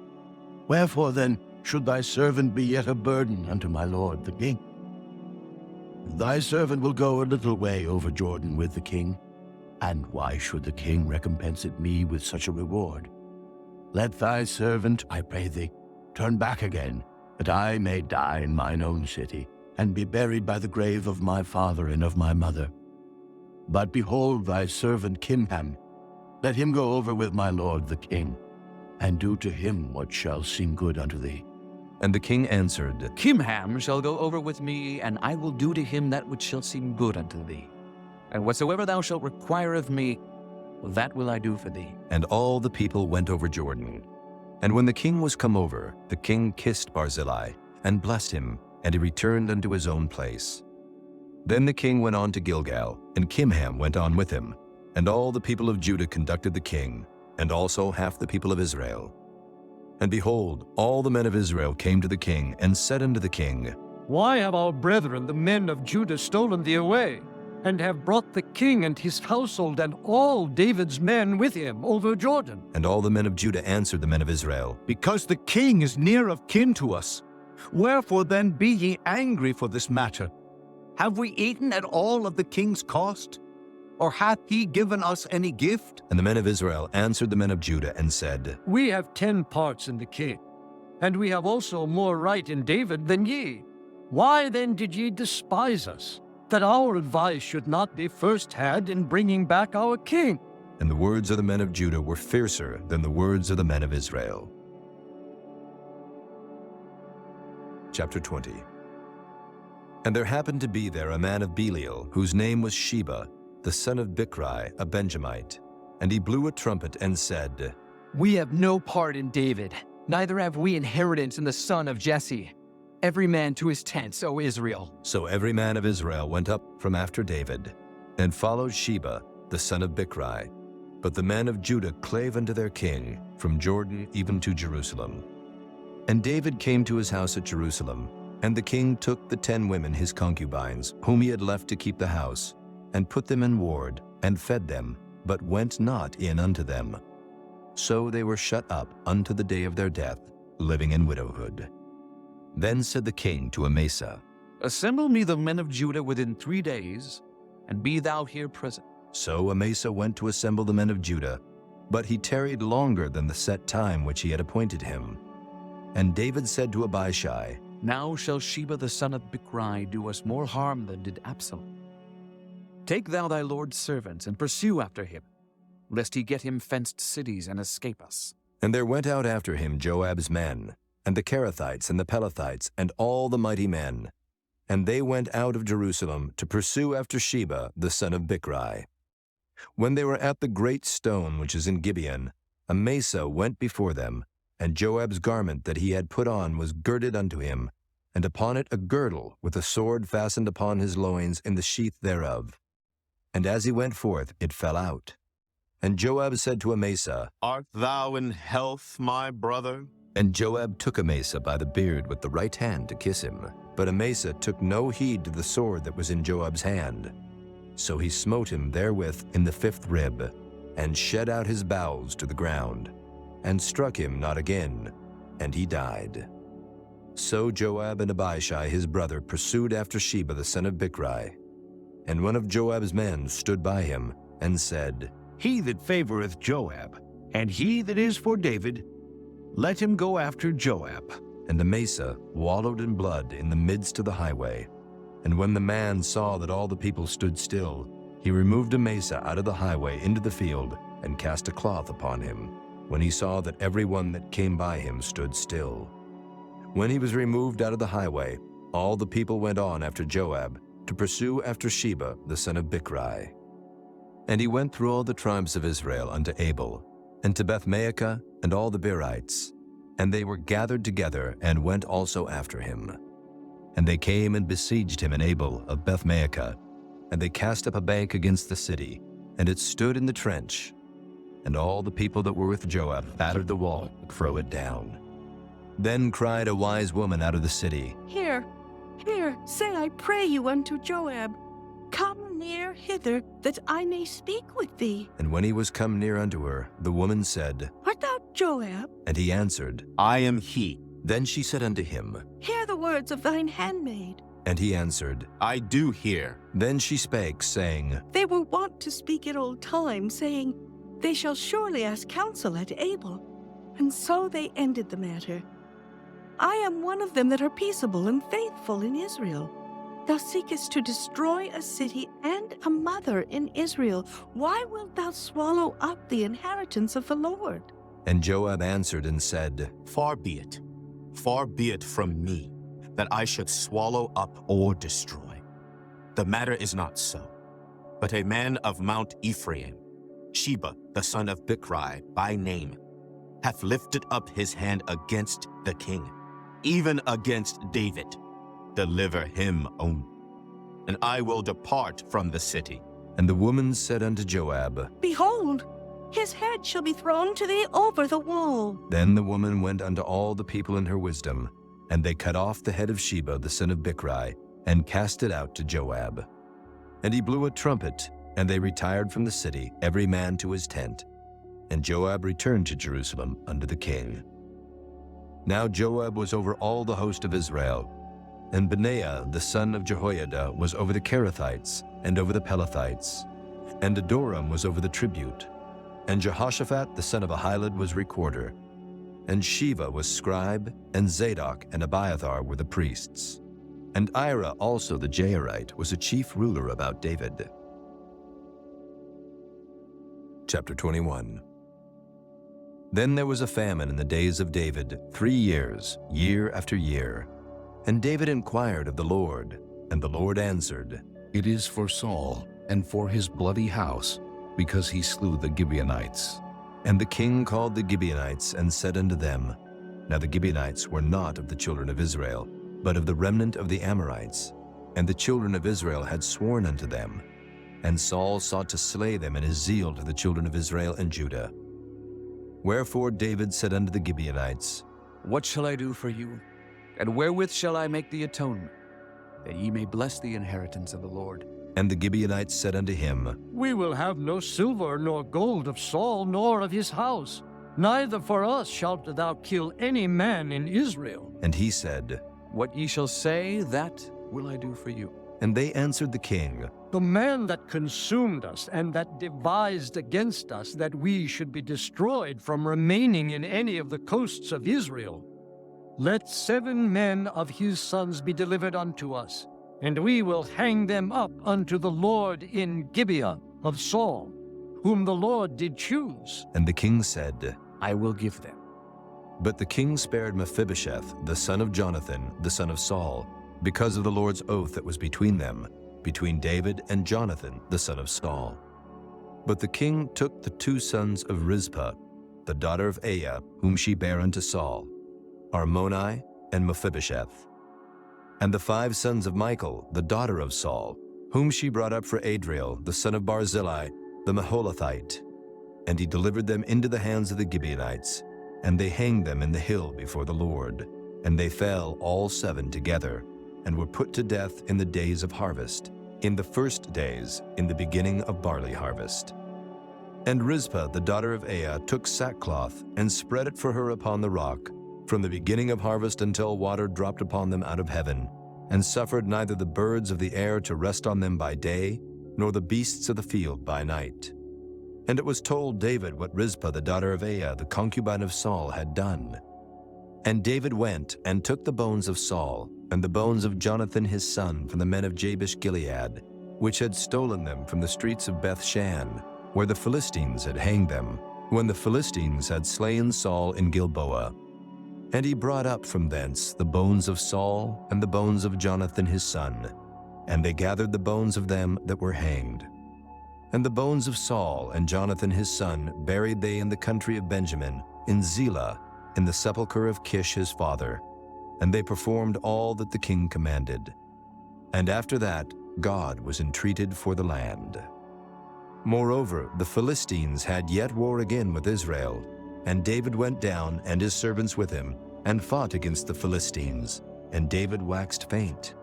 Wherefore then should thy servant be yet a burden unto my lord the king? Thy servant will go a little way over Jordan with the king, and why should the king recompense it me with such a reward? Let thy servant, I pray thee, turn back again, that I may die in mine own city, and be buried by the grave of my father and of my mother. But behold thy servant Kimham, let him go over with my lord the king, and do to him what shall seem good unto thee. And the king answered, Kimham shall go over with me, and I will do to him that which shall seem good unto thee. And whatsoever thou shalt require of me, that will I do for thee. And all the people went over Jordan. And when the king was come over, the king kissed Barzillai, and blessed him, and he returned unto his own place. Then the king went on to Gilgal, and Kimham went on with him. And all the people of Judah conducted the king, and also half the people of Israel. And behold, all the men of Israel came to the king, and said unto the king, Why have our brethren, the men of Judah, stolen thee away? and have brought the king and his household and all David's men with him over Jordan. And all the men of Judah answered the men of Israel, Because the king is near of kin to us. Wherefore then be ye angry for this matter? Have we eaten at all of the king's cost? Or hath he given us any gift? And the men of Israel answered the men of Judah and said, We have 10 parts in the king, and we have also more right in David than ye. Why then did ye despise us, that our advice should not be first had in bringing back our king? And the words of the men of Judah were fiercer than the words of the men of Israel. Chapter 20. And there happened to be there a man of Belial, whose name was Sheba, the son of Bichri, a Benjamite. And he blew a trumpet and said, We have no part in David, neither have we inheritance in the son of Jesse. Every man to his tents, O Israel. So every man of Israel went up from after David, and followed Sheba, the son of Bichri. But the men of Judah clave unto their king, from Jordan even to Jerusalem. And David came to his house at Jerusalem, and the king took the 10 women his concubines, whom he had left to keep the house, and put them in ward, and fed them, but went not in unto them. So they were shut up unto the day of their death, living in widowhood. Then said the king to Amasa, Assemble me the men of Judah within 3 days, and be thou here present. So Amasa went to assemble the men of Judah, but he tarried longer than the set time which he had appointed him. And David said to Abishai, Now shall Sheba the son of Bichri do us more harm than did Absalom. Take thou thy lord's servants, and pursue after him, lest he get him fenced cities and escape us. And there went out after him Joab's men, and the Kerethites and the Pelethites, and all the mighty men. And they went out of Jerusalem to pursue after Sheba the son of Bichri. When they were at the great stone which is in Gibeon, Amasa went before them, and Joab's garment that he had put on was girded unto him, and upon it a girdle with a sword fastened upon his loins in the sheath thereof. And as he went forth, it fell out. And Joab said to Amasa, Art thou in health, my brother? And Joab took Amasa by the beard with the right hand to kiss him. But Amasa took no heed to the sword that was in Joab's hand. So he smote him therewith in the 5th rib, and shed out his bowels to the ground, and struck him not again, and he died. So Joab and Abishai his brother pursued after Sheba the son of Bichri. And one of Joab's men stood by him, and said, He that favoreth Joab, and he that is for David, let him go after Joab. And Amasa wallowed in blood in the midst of the highway. And when the man saw that all the people stood still, he removed Amasa out of the highway into the field, and cast a cloth upon him, when he saw that every one that came by him stood still. When he was removed out of the highway, all the people went on after Joab, to pursue after Sheba the son of Bichri. And he went through all the tribes of Israel unto Abel, and to Bethmaachah, and all the Berites. And they were gathered together, and went also after him. And they came and besieged him in Abel of Bethmaachah, and they cast up a bank against the city, and it stood in the trench. And all the people that were with Joab battered the wall, and throw it down. Then cried a wise woman out of the city, Here, say I pray you unto Joab, Come near hither, that I may speak with thee. And when he was come near unto her, the woman said, Art thou Joab? And he answered, I am he. Then she said unto him, Hear the words of thine handmaid. And he answered, I do hear. Then she spake, saying, They were wont to speak at old time, saying, They shall surely ask counsel at Abel. And so they ended the matter. I am one of them that are peaceable and faithful in Israel. Thou seekest to destroy a city and a mother in Israel. Why wilt thou swallow up the inheritance of the Lord? And Joab answered and said, Far be it from me, that I should swallow up or destroy. The matter is not so. But a man of Mount Ephraim, Sheba the son of Bichri by name, hath lifted up his hand against the king, even against David. Deliver him only, and I will depart from the city. And the woman said unto Joab, Behold, his head shall be thrown to thee over the wall. Then the woman went unto all the people in her wisdom, and they cut off the head of Sheba the son of Bichri, and cast it out to Joab. And he blew a trumpet, and they retired from the city, every man to his tent. And Joab returned to Jerusalem unto the king. Now Joab was over all the host of Israel, and Benaiah the son of Jehoiada was over the Kerethites and over the Pelethites, and Adoram was over the tribute, and Jehoshaphat the son of Ahilud was recorder, and Sheva was scribe, and Zadok and Abiathar were the priests, and Ira also the Jairite was a chief ruler about David. Chapter 21. Then there was a famine in the days of David 3 years, year after year. And David inquired of the Lord, and the Lord answered, It is for Saul and for his bloody house, because he slew the Gibeonites. And the king called the Gibeonites and said unto them, Now the Gibeonites were not of the children of Israel, but of the remnant of the Amorites. And the children of Israel had sworn unto them. And Saul sought to slay them in his zeal to the children of Israel and Judah. Wherefore David said unto the Gibeonites, What shall I do for you? And wherewith shall I make the atonement, that ye may bless the inheritance of the Lord? And the Gibeonites said unto him, We will have no silver nor gold of Saul, nor of his house. Neither for us shalt thou kill any man in Israel. And he said, What ye shall say, that will I do for you. And they answered the king, The man that consumed us and that devised against us that we should be destroyed from remaining in any of the coasts of Israel, let 7 men of his sons be delivered unto us, and we will hang them up unto the Lord in Gibeah of Saul, whom the Lord did choose. And the king said, I will give them. But the king spared Mephibosheth, the son of Jonathan, the son of Saul, because of the Lord's oath that was between them, between David and Jonathan, the son of Saul. But the king took the 2 sons of Rizpah, the daughter of Aiah, whom she bare unto Saul, Armoni and Mephibosheth, and the 5 sons of Michal, the daughter of Saul, whom she brought up for Adriel, the son of Barzillai, the Maholathite. And he delivered them into the hands of the Gibeonites, and they hanged them in the hill before the Lord. And they fell all 7 together, and were put to death in the days of harvest, in the first days, in the beginning of barley harvest. And Rizpah, the daughter of Aiah, took sackcloth, and spread it for her upon the rock, from the beginning of harvest until water dropped upon them out of heaven, and suffered neither the birds of the air to rest on them by day, nor the beasts of the field by night. And it was told David what Rizpah, the daughter of Aiah, the concubine of Saul, had done. And David went and took the bones of Saul, and the bones of Jonathan his son from the men of Jabesh Gilead, which had stolen them from the streets of Bethshan, where the Philistines had hanged them, when the Philistines had slain Saul in Gilboa. And he brought up from thence the bones of Saul and the bones of Jonathan his son, and they gathered the bones of them that were hanged. And the bones of Saul and Jonathan his son buried they in the country of Benjamin, in Zelah, in the sepulchre of Kish his father. And they performed all that the king commanded. And after that, God was entreated for the land. Moreover, the Philistines had yet war again with Israel, and David went down, and his servants with him, and fought against the Philistines, and David waxed faint.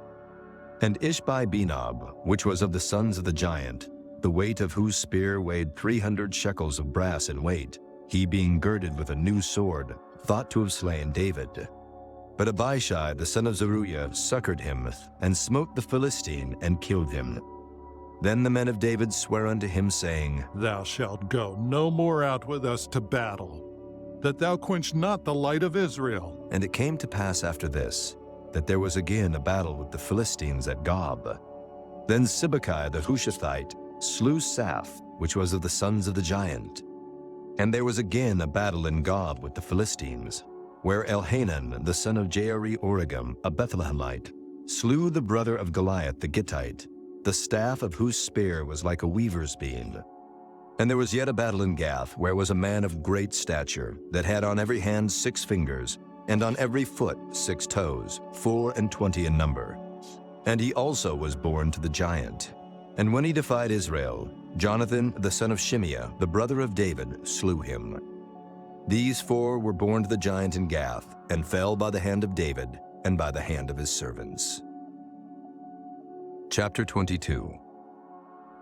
And Ishbi-Benob, which was of the sons of the giant, the weight of whose spear weighed 300 shekels of brass in weight, he being girded with a new sword, thought to have slain David. But Abishai the son of Zeruiah succored him, and smote the Philistine, and killed him. Then the men of David sware unto him, saying, Thou shalt go no more out with us to battle, that thou quench not the light of Israel. And it came to pass after this, that there was again a battle with the Philistines at Gob. Then Sibbecai the Hushathite slew Saph, which was of the sons of the giant. And there was again a battle in Gob with the Philistines, where Elhanan the son of Jaari-Oregim, a Bethlehemite, slew the brother of Goliath the Gittite, the staff of whose spear was like a weaver's beam. And there was yet a battle in Gath, where was a man of great stature, that had on every hand 6 fingers, and on every foot 6 toes, 24 in number. And he also was born to the giant. And when he defied Israel, Jonathan the son of Shimeah, the brother of David, slew him. These 4 were born to the giant in Gath, and fell by the hand of David, and by the hand of his servants. Chapter 22.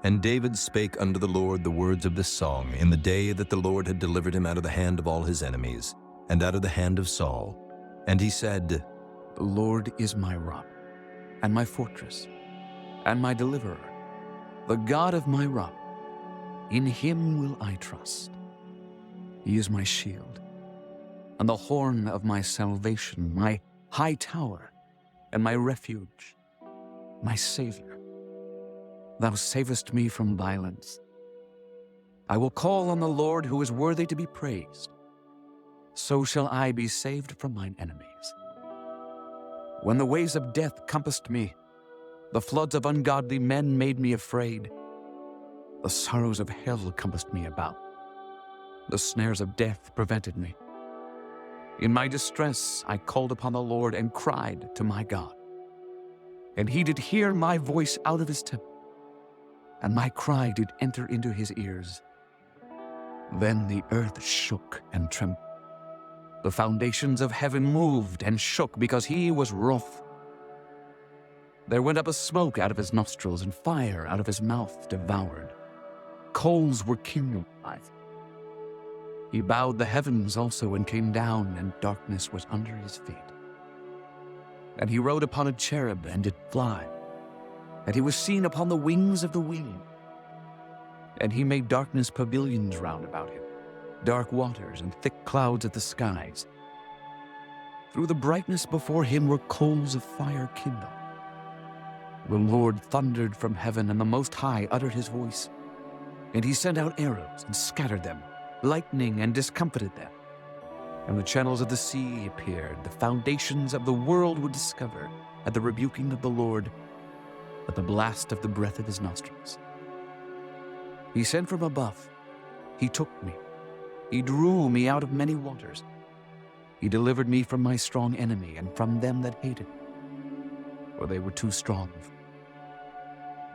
And David spake unto the Lord the words of this song in the day that the Lord had delivered him out of the hand of all his enemies, and out of the hand of Saul. And he said, The Lord is my rock, and my fortress, and my deliverer, the God of my rock. In him will I trust. He is my shield, and the horn of my salvation, my high tower, and my refuge, my Savior. Thou savest me from violence. I will call on the Lord, who is worthy to be praised. So shall I be saved from mine enemies. When the ways of death compassed me, the floods of ungodly men made me afraid. The sorrows of hell compassed me about. The snares of death prevented me. In my distress I called upon the Lord and cried to my God. And he did hear my voice out of his temple, and my cry did enter into his ears. Then the earth shook and trembled. The foundations of heaven moved and shook because he was wroth. There went up a smoke out of his nostrils, and fire out of his mouth devoured. Coals were kindled by it. He bowed the heavens also and came down, and darkness was under his feet. And he rode upon a cherub and did fly, and he was seen upon the wings of the wind. And he made darkness pavilions round about him, dark waters and thick clouds at the skies. Through the brightness before him were coals of fire kindled. The Lord thundered from heaven, and the Most High uttered his voice. And he sent out arrows and scattered them, lightning and discomfited them. And the channels of the sea appeared, the foundations of the world were discovered at the rebuking of the Lord, at the blast of the breath of his nostrils. He sent from above, he took me, he drew me out of many waters. He delivered me from my strong enemy and from them that hated me, for they were too strong for me.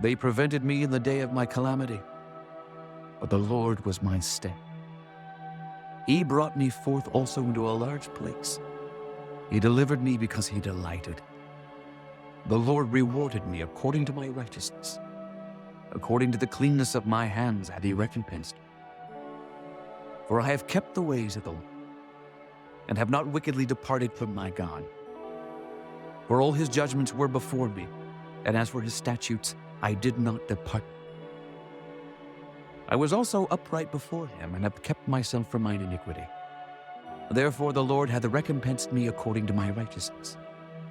They prevented me in the day of my calamity, but the Lord was my stay. He brought me forth also into a large place. He delivered me because he delighted. The Lord rewarded me according to my righteousness. According to the cleanness of my hands hath he recompensed me. For I have kept the ways of the Lord, and have not wickedly departed from my God. For all his judgments were before me, and as for his statutes, I did not depart. I was also upright before him, and have kept myself from mine iniquity. Therefore the Lord hath recompensed me according to my righteousness,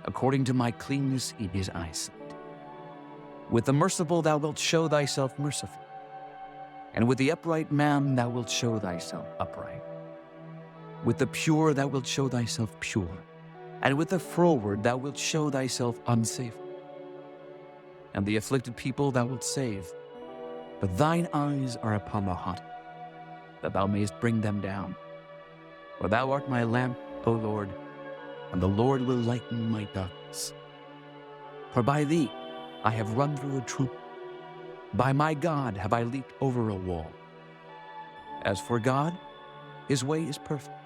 according to my cleanness in his eyesight. With the merciful thou wilt show thyself merciful, and with the upright man thou wilt show thyself upright. With the pure thou wilt show thyself pure, and with the froward thou wilt show thyself unsafe. And the afflicted people thou wilt save, but thine eyes are upon the haughty, that thou mayest bring them down. For thou art my lamp, O Lord, and the Lord will lighten my darkness. For by thee I have run through a troop. By my God have I leaped over a wall. As for God, his way is perfect.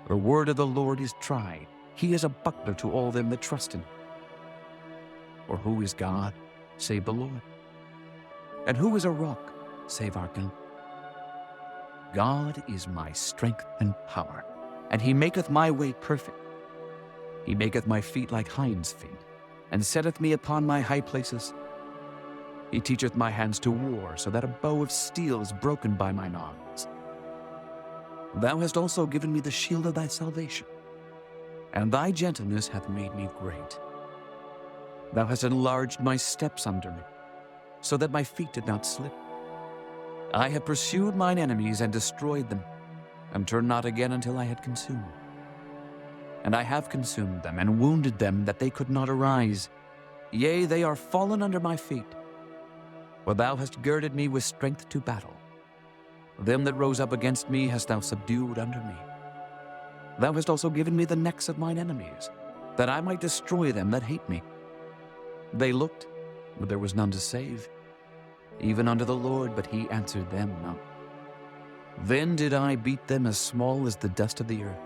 The word of the Lord is tried. He is a buckler to all them that trust in him. For who is God, save the Lord? And who is a rock, save our God? God is my strength and power, and he maketh my way perfect. He maketh my feet like hinds' feet, and setteth me upon my high places. He teacheth my hands to war, so that a bow of steel is broken by mine arms. Thou hast also given me the shield of thy salvation, and thy gentleness hath made me great. Thou hast enlarged my steps under me, so that my feet did not slip. I have pursued mine enemies and destroyed them, and turned not again until I had consumed. And I have consumed them, and wounded them, that they could not arise. Yea, they are fallen under my feet. For thou hast girded me with strength to battle. Them that rose up against me hast thou subdued under me. Thou hast also given me the necks of mine enemies, that I might destroy them that hate me. They looked, but there was none to save, even unto the Lord, but he answered them not. Then did I beat them as small as the dust of the earth.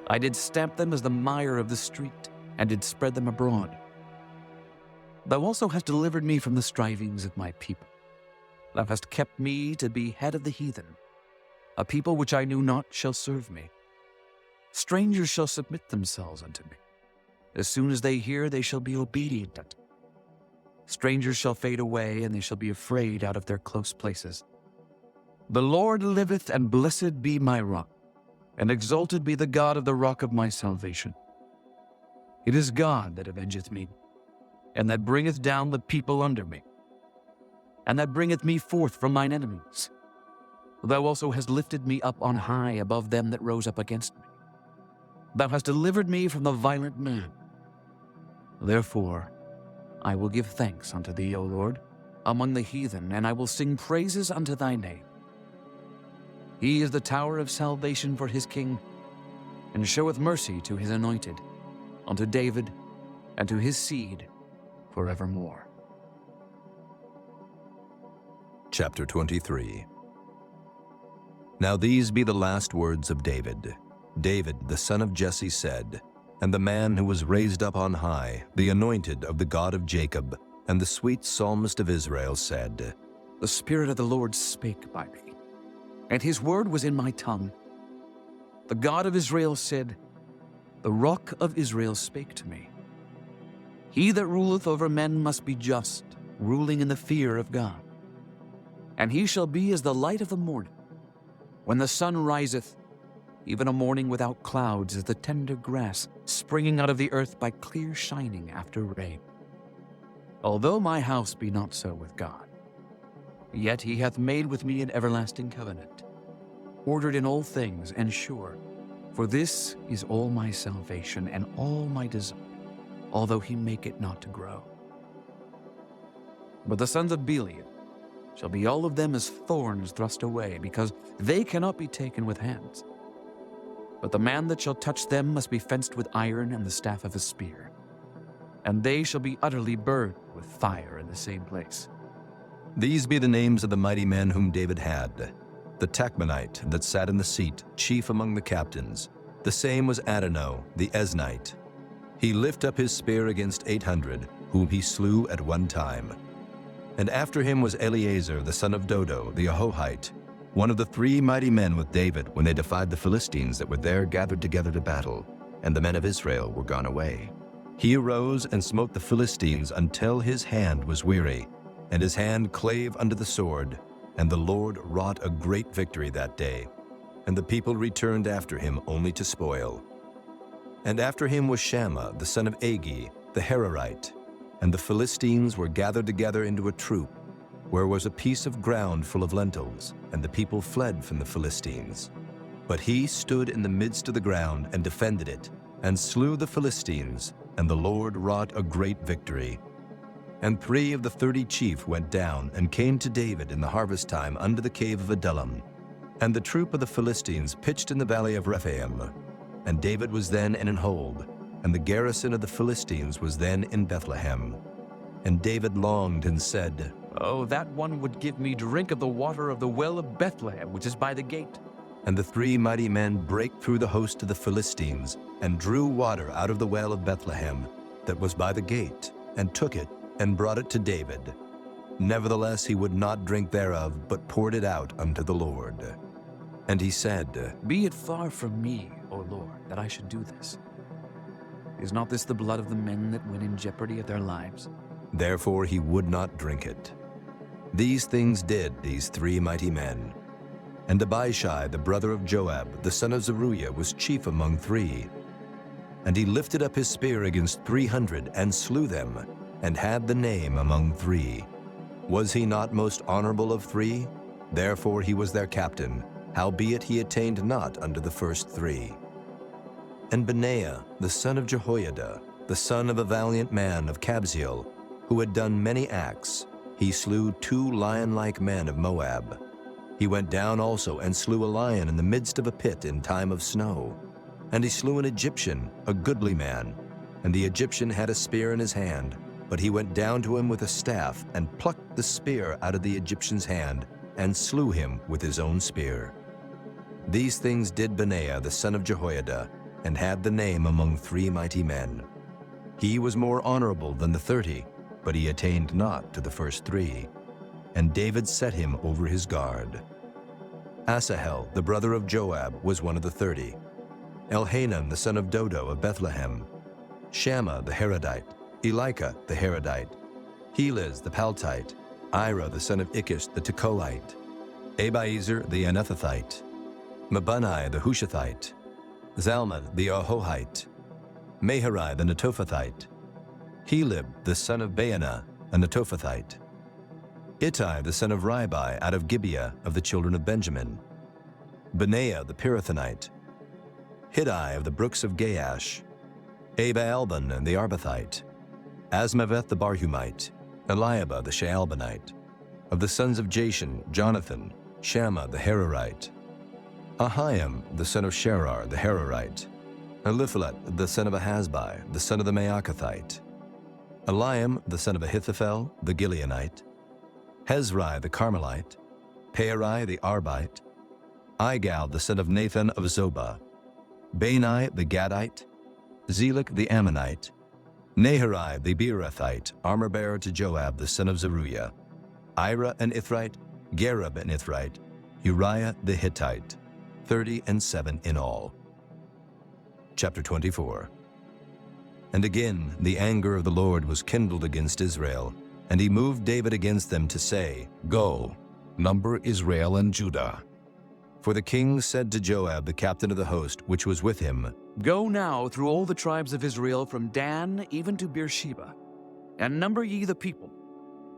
I did stamp them as the mire of the street, and did spread them abroad. Thou also hast delivered me from the strivings of my people, Thou hast kept me to be head of the heathen. A people which I knew not shall serve me. Strangers shall submit themselves unto me. As soon as they hear, they shall be obedient unto me. Strangers shall fade away, and they shall be afraid out of their close places. The Lord liveth, and blessed be my rock, and exalted be the God of the rock of my salvation. It is God that avengeth me, and that bringeth down the people under me, and that bringeth me forth from mine enemies. Thou also hast lifted me up on high above them that rose up against me. Thou hast delivered me from the violent man. Therefore I will give thanks unto thee, O Lord, among the heathen, and I will sing praises unto thy name. He is the tower of salvation for his king, and showeth mercy to his anointed, unto David, and to his seed forevermore. Chapter 23. Now these be the last words of David. David, the son of Jesse, said, and the man who was raised up on high, the anointed of the God of Jacob, and the sweet psalmist of Israel, said, The Spirit of the Lord spake by me, and his word was in my tongue. The God of Israel said, The rock of Israel spake to me. He that ruleth over men must be just, ruling in the fear of God. And he shall be as the light of the morning, when the sun riseth, even a morning without clouds, as the tender grass springing out of the earth by clear shining after rain. Although my house be not so with God, yet he hath made with me an everlasting covenant, ordered in all things and sure. For this is all my salvation and all my desire, although he make it not to grow. But the sons of Belial shall be all of them as thorns thrust away, because they cannot be taken with hands. But the man that shall touch them must be fenced with iron and the staff of a spear, and they shall be utterly burned with fire in the same place. These be the names of the mighty men whom David had. The Tachmonite that sat in the seat, chief among the captains. The same was Adonai, the Eznite. He lift up his spear against 800, whom he slew at one time. And after him was Eleazar, the son of Dodo, the Ahohite, one of the 3 mighty men with David when they defied the Philistines that were there gathered together to battle, and the men of Israel were gone away. He arose and smote the Philistines until his hand was weary, and his hand clave unto the sword, and the Lord wrought a great victory that day, and the people returned after him only to spoil. And after him was Shammah, the son of Agi, the Hararite, and the Philistines were gathered together into a troop, where was a piece of ground full of lentils, and the people fled from the Philistines. But he stood in the midst of the ground and defended it, and slew the Philistines, and the Lord wrought a great victory. And 3 of the 30 chief went down and came to David in the harvest time unto the cave of Adullam. And the troop of the Philistines pitched in the valley of Rephaim. And David was then in an hold, and the garrison of the Philistines was then in Bethlehem. And David longed and said, Oh, that one would give me drink of the water of the well of Bethlehem, which is by the gate. And the 3 mighty men brake through the host of the Philistines, and drew water out of the well of Bethlehem, that was by the gate, and took it, and brought it to David. Nevertheless he would not drink thereof, but poured it out unto the Lord. And he said, Be it far from me, O Lord, that I should do this. Is not this the blood of the men that went in jeopardy of their lives? Therefore he would not drink it. These things did these 3 mighty men. And Abishai, the brother of Joab, the son of Zeruiah, was chief among 3. And he lifted up his spear against 300, and slew them, and had the name among 3. Was he not most honorable of 3? Therefore he was their captain, howbeit he attained not unto the first 3. And Benaiah, the son of Jehoiada, the son of a valiant man of Kabzeel, who had done many acts, he slew 2 lion-like men of Moab. He went down also and slew a lion in the midst of a pit in time of snow. And he slew an Egyptian, a goodly man, and the Egyptian had a spear in his hand, but he went down to him with a staff, and plucked the spear out of the Egyptian's hand, and slew him with his own spear. These things did Benaiah the son of Jehoiada, and had the name among 3 mighty men. He was more honorable than the 30, but he attained not to the first 3. and David set him over his guard. Asahel, the brother of Joab, was one of the 30. Elhanan, the son of Dodo of Bethlehem. Shammah the Harodite. Elika the Harodite. Heliz the Paltite. Ira the son of Ikish the Tekoite. Abiezer the Anethothite. Mabunai the Hushathite. Zalmon the Ahohite. Maharai the Netophathite. Helib the son of Baanah, a Netophathite. Ittai the son of Ribai out of Gibeah of the children of Benjamin. Benaiah the Pirathonite. Hiddai of the brooks of Gaash. Abaalban the Arbathite. Asmaveth the Barhumite. Eliabah the Shaalbanite. Of the sons of Jashan, Jonathan. Shammah the Hararite. Ahiam the son of Sherar the Hararite. Eliphalet the son of Ahasbai, the son of the Maacathite. Eliam the son of Ahithophel the Gileonite. Hezrai the Carmelite. Pearai the Arbite. Igal the son of Nathan of Zobah. Bani the Gadite. Zelek the Ammonite. Naharai the Beerothite, armor-bearer to Joab the son of Zeruiah. Ira an Ithrite, Gareb an Ithrite, Uriah the Hittite, 37 in all. Chapter 24. And again the anger of the Lord was kindled against Israel, and he moved David against them to say, Go, number Israel and Judah. For the king said to Joab, the captain of the host, which was with him, Go now through all the tribes of Israel from Dan even to Beersheba, and number ye the people,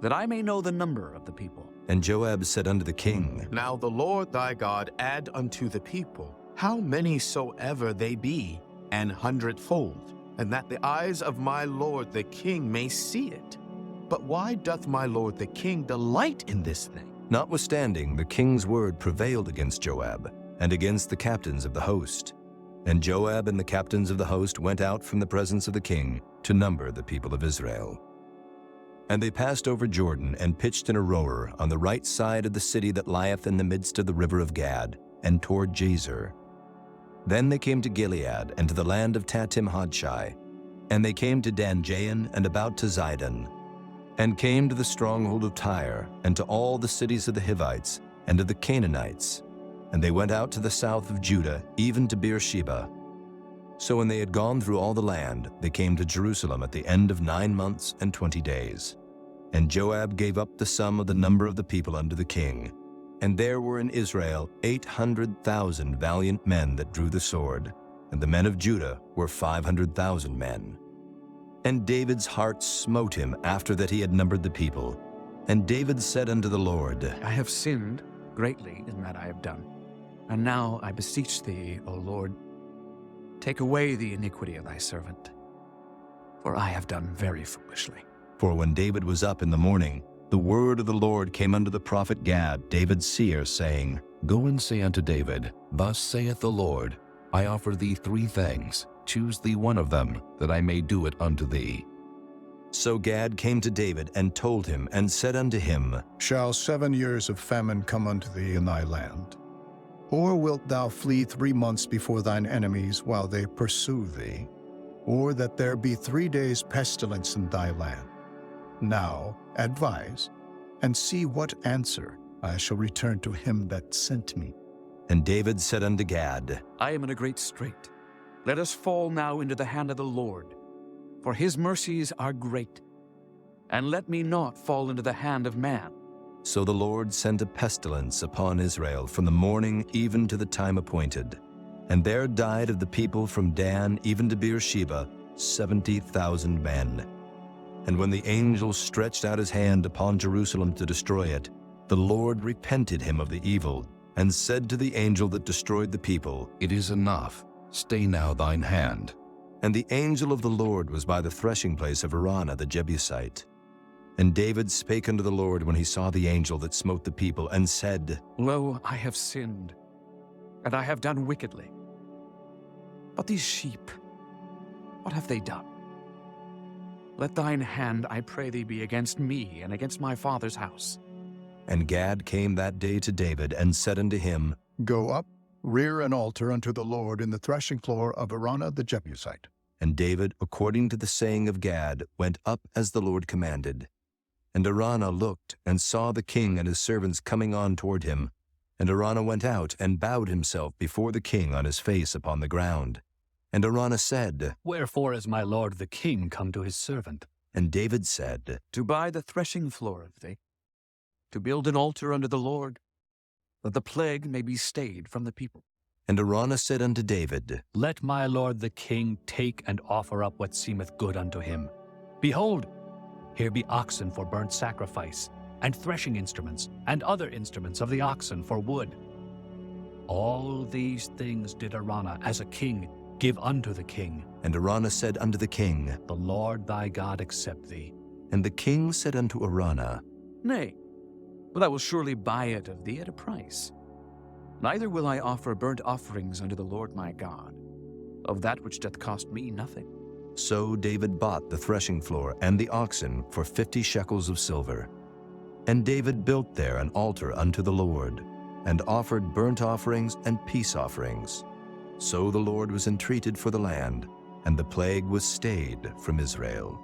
that I may know the number of the people. And Joab said unto the king, Now the Lord thy God add unto the people how many soever they be, an hundredfold, and that the eyes of my lord the king may see it. But why doth my lord the king delight in this thing? Notwithstanding, the king's word prevailed against Joab, and against the captains of the host. And Joab and the captains of the host went out from the presence of the king to number the people of Israel. And they passed over Jordan and pitched in a rower on the right side of the city that lieth in the midst of the river of Gad, and toward Jazer. Then they came to Gilead and to the land of Tatim-Hodshai, and they came to Dan-Jain and about to Zidon, and came to the stronghold of Tyre, and to all the cities of the Hivites, and of the Canaanites. And they went out to the south of Judah, even to Beersheba. So when they had gone through all the land, they came to Jerusalem at the end of 9 months and 20 days. And Joab gave up the sum of the number of the people unto the king. And there were in Israel 800,000 valiant men that drew the sword, and the men of Judah were 500,000 men. And David's heart smote him after that he had numbered the people. And David said unto the Lord, I have sinned greatly in that I have done. And now I beseech thee, O Lord, take away the iniquity of thy servant, for I have done very foolishly. For when David was up in the morning, the word of the Lord came unto the prophet Gad, David's seer, saying, Go and say unto David, Thus saith the Lord, I offer thee 3 things. Choose thee one of them, that I may do it unto thee. So Gad came to David and told him, and said unto him, Shall 7 years of famine come unto thee in thy land? Or wilt thou flee 3 months before thine enemies while they pursue thee? Or that there be 3 days pestilence in thy land? Now advise, and see what answer I shall return to him that sent me. And David said unto Gad, I am in a great strait. Let us fall now into the hand of the Lord, for his mercies are great. And let me not fall into the hand of man. So the Lord sent a pestilence upon Israel from the morning even to the time appointed. And there died of the people from Dan even to Beersheba 70,000 men. And when the angel stretched out his hand upon Jerusalem to destroy it, the Lord repented him of the evil, and said to the angel that destroyed the people, It is enough. Stay now thine hand. And the angel of the Lord was by the threshing place of Araunah the Jebusite. And David spake unto the Lord when he saw the angel that smote the people, and said, Lo, I have sinned, and I have done wickedly. But these sheep, what have they done? Let thine hand, I pray thee, be against me and against my father's house. And Gad came that day to David, and said unto him, Go up, rear an altar unto the Lord in the threshing floor of Araunah the Jebusite. And David, according to the saying of Gad, went up as the Lord commanded. And Araunah looked and saw the king and his servants coming on toward him. And Araunah went out and bowed himself before the king on his face upon the ground. And Araunah said, Wherefore is my lord the king come to his servant? And David said, To buy the threshing floor of thee, to build an altar unto the Lord, that the plague may be stayed from the people. And Araunah said unto David, Let my lord the king take and offer up what seemeth good unto him. Behold, here be oxen for burnt sacrifice, and threshing instruments, and other instruments of the oxen for wood. All these things did Araunah as a king give unto the king. And Araunah said unto the king, The Lord thy God accept thee. And the king said unto Araunah, Nay, but I will surely buy it of thee at a price. Neither will I offer burnt offerings unto the Lord my God, of that which doth cost me nothing. So David bought the threshing floor and the oxen for 50 shekels of silver. And David built there an altar unto the Lord, and offered burnt offerings and peace offerings. So the Lord was entreated for the land, and the plague was stayed from Israel.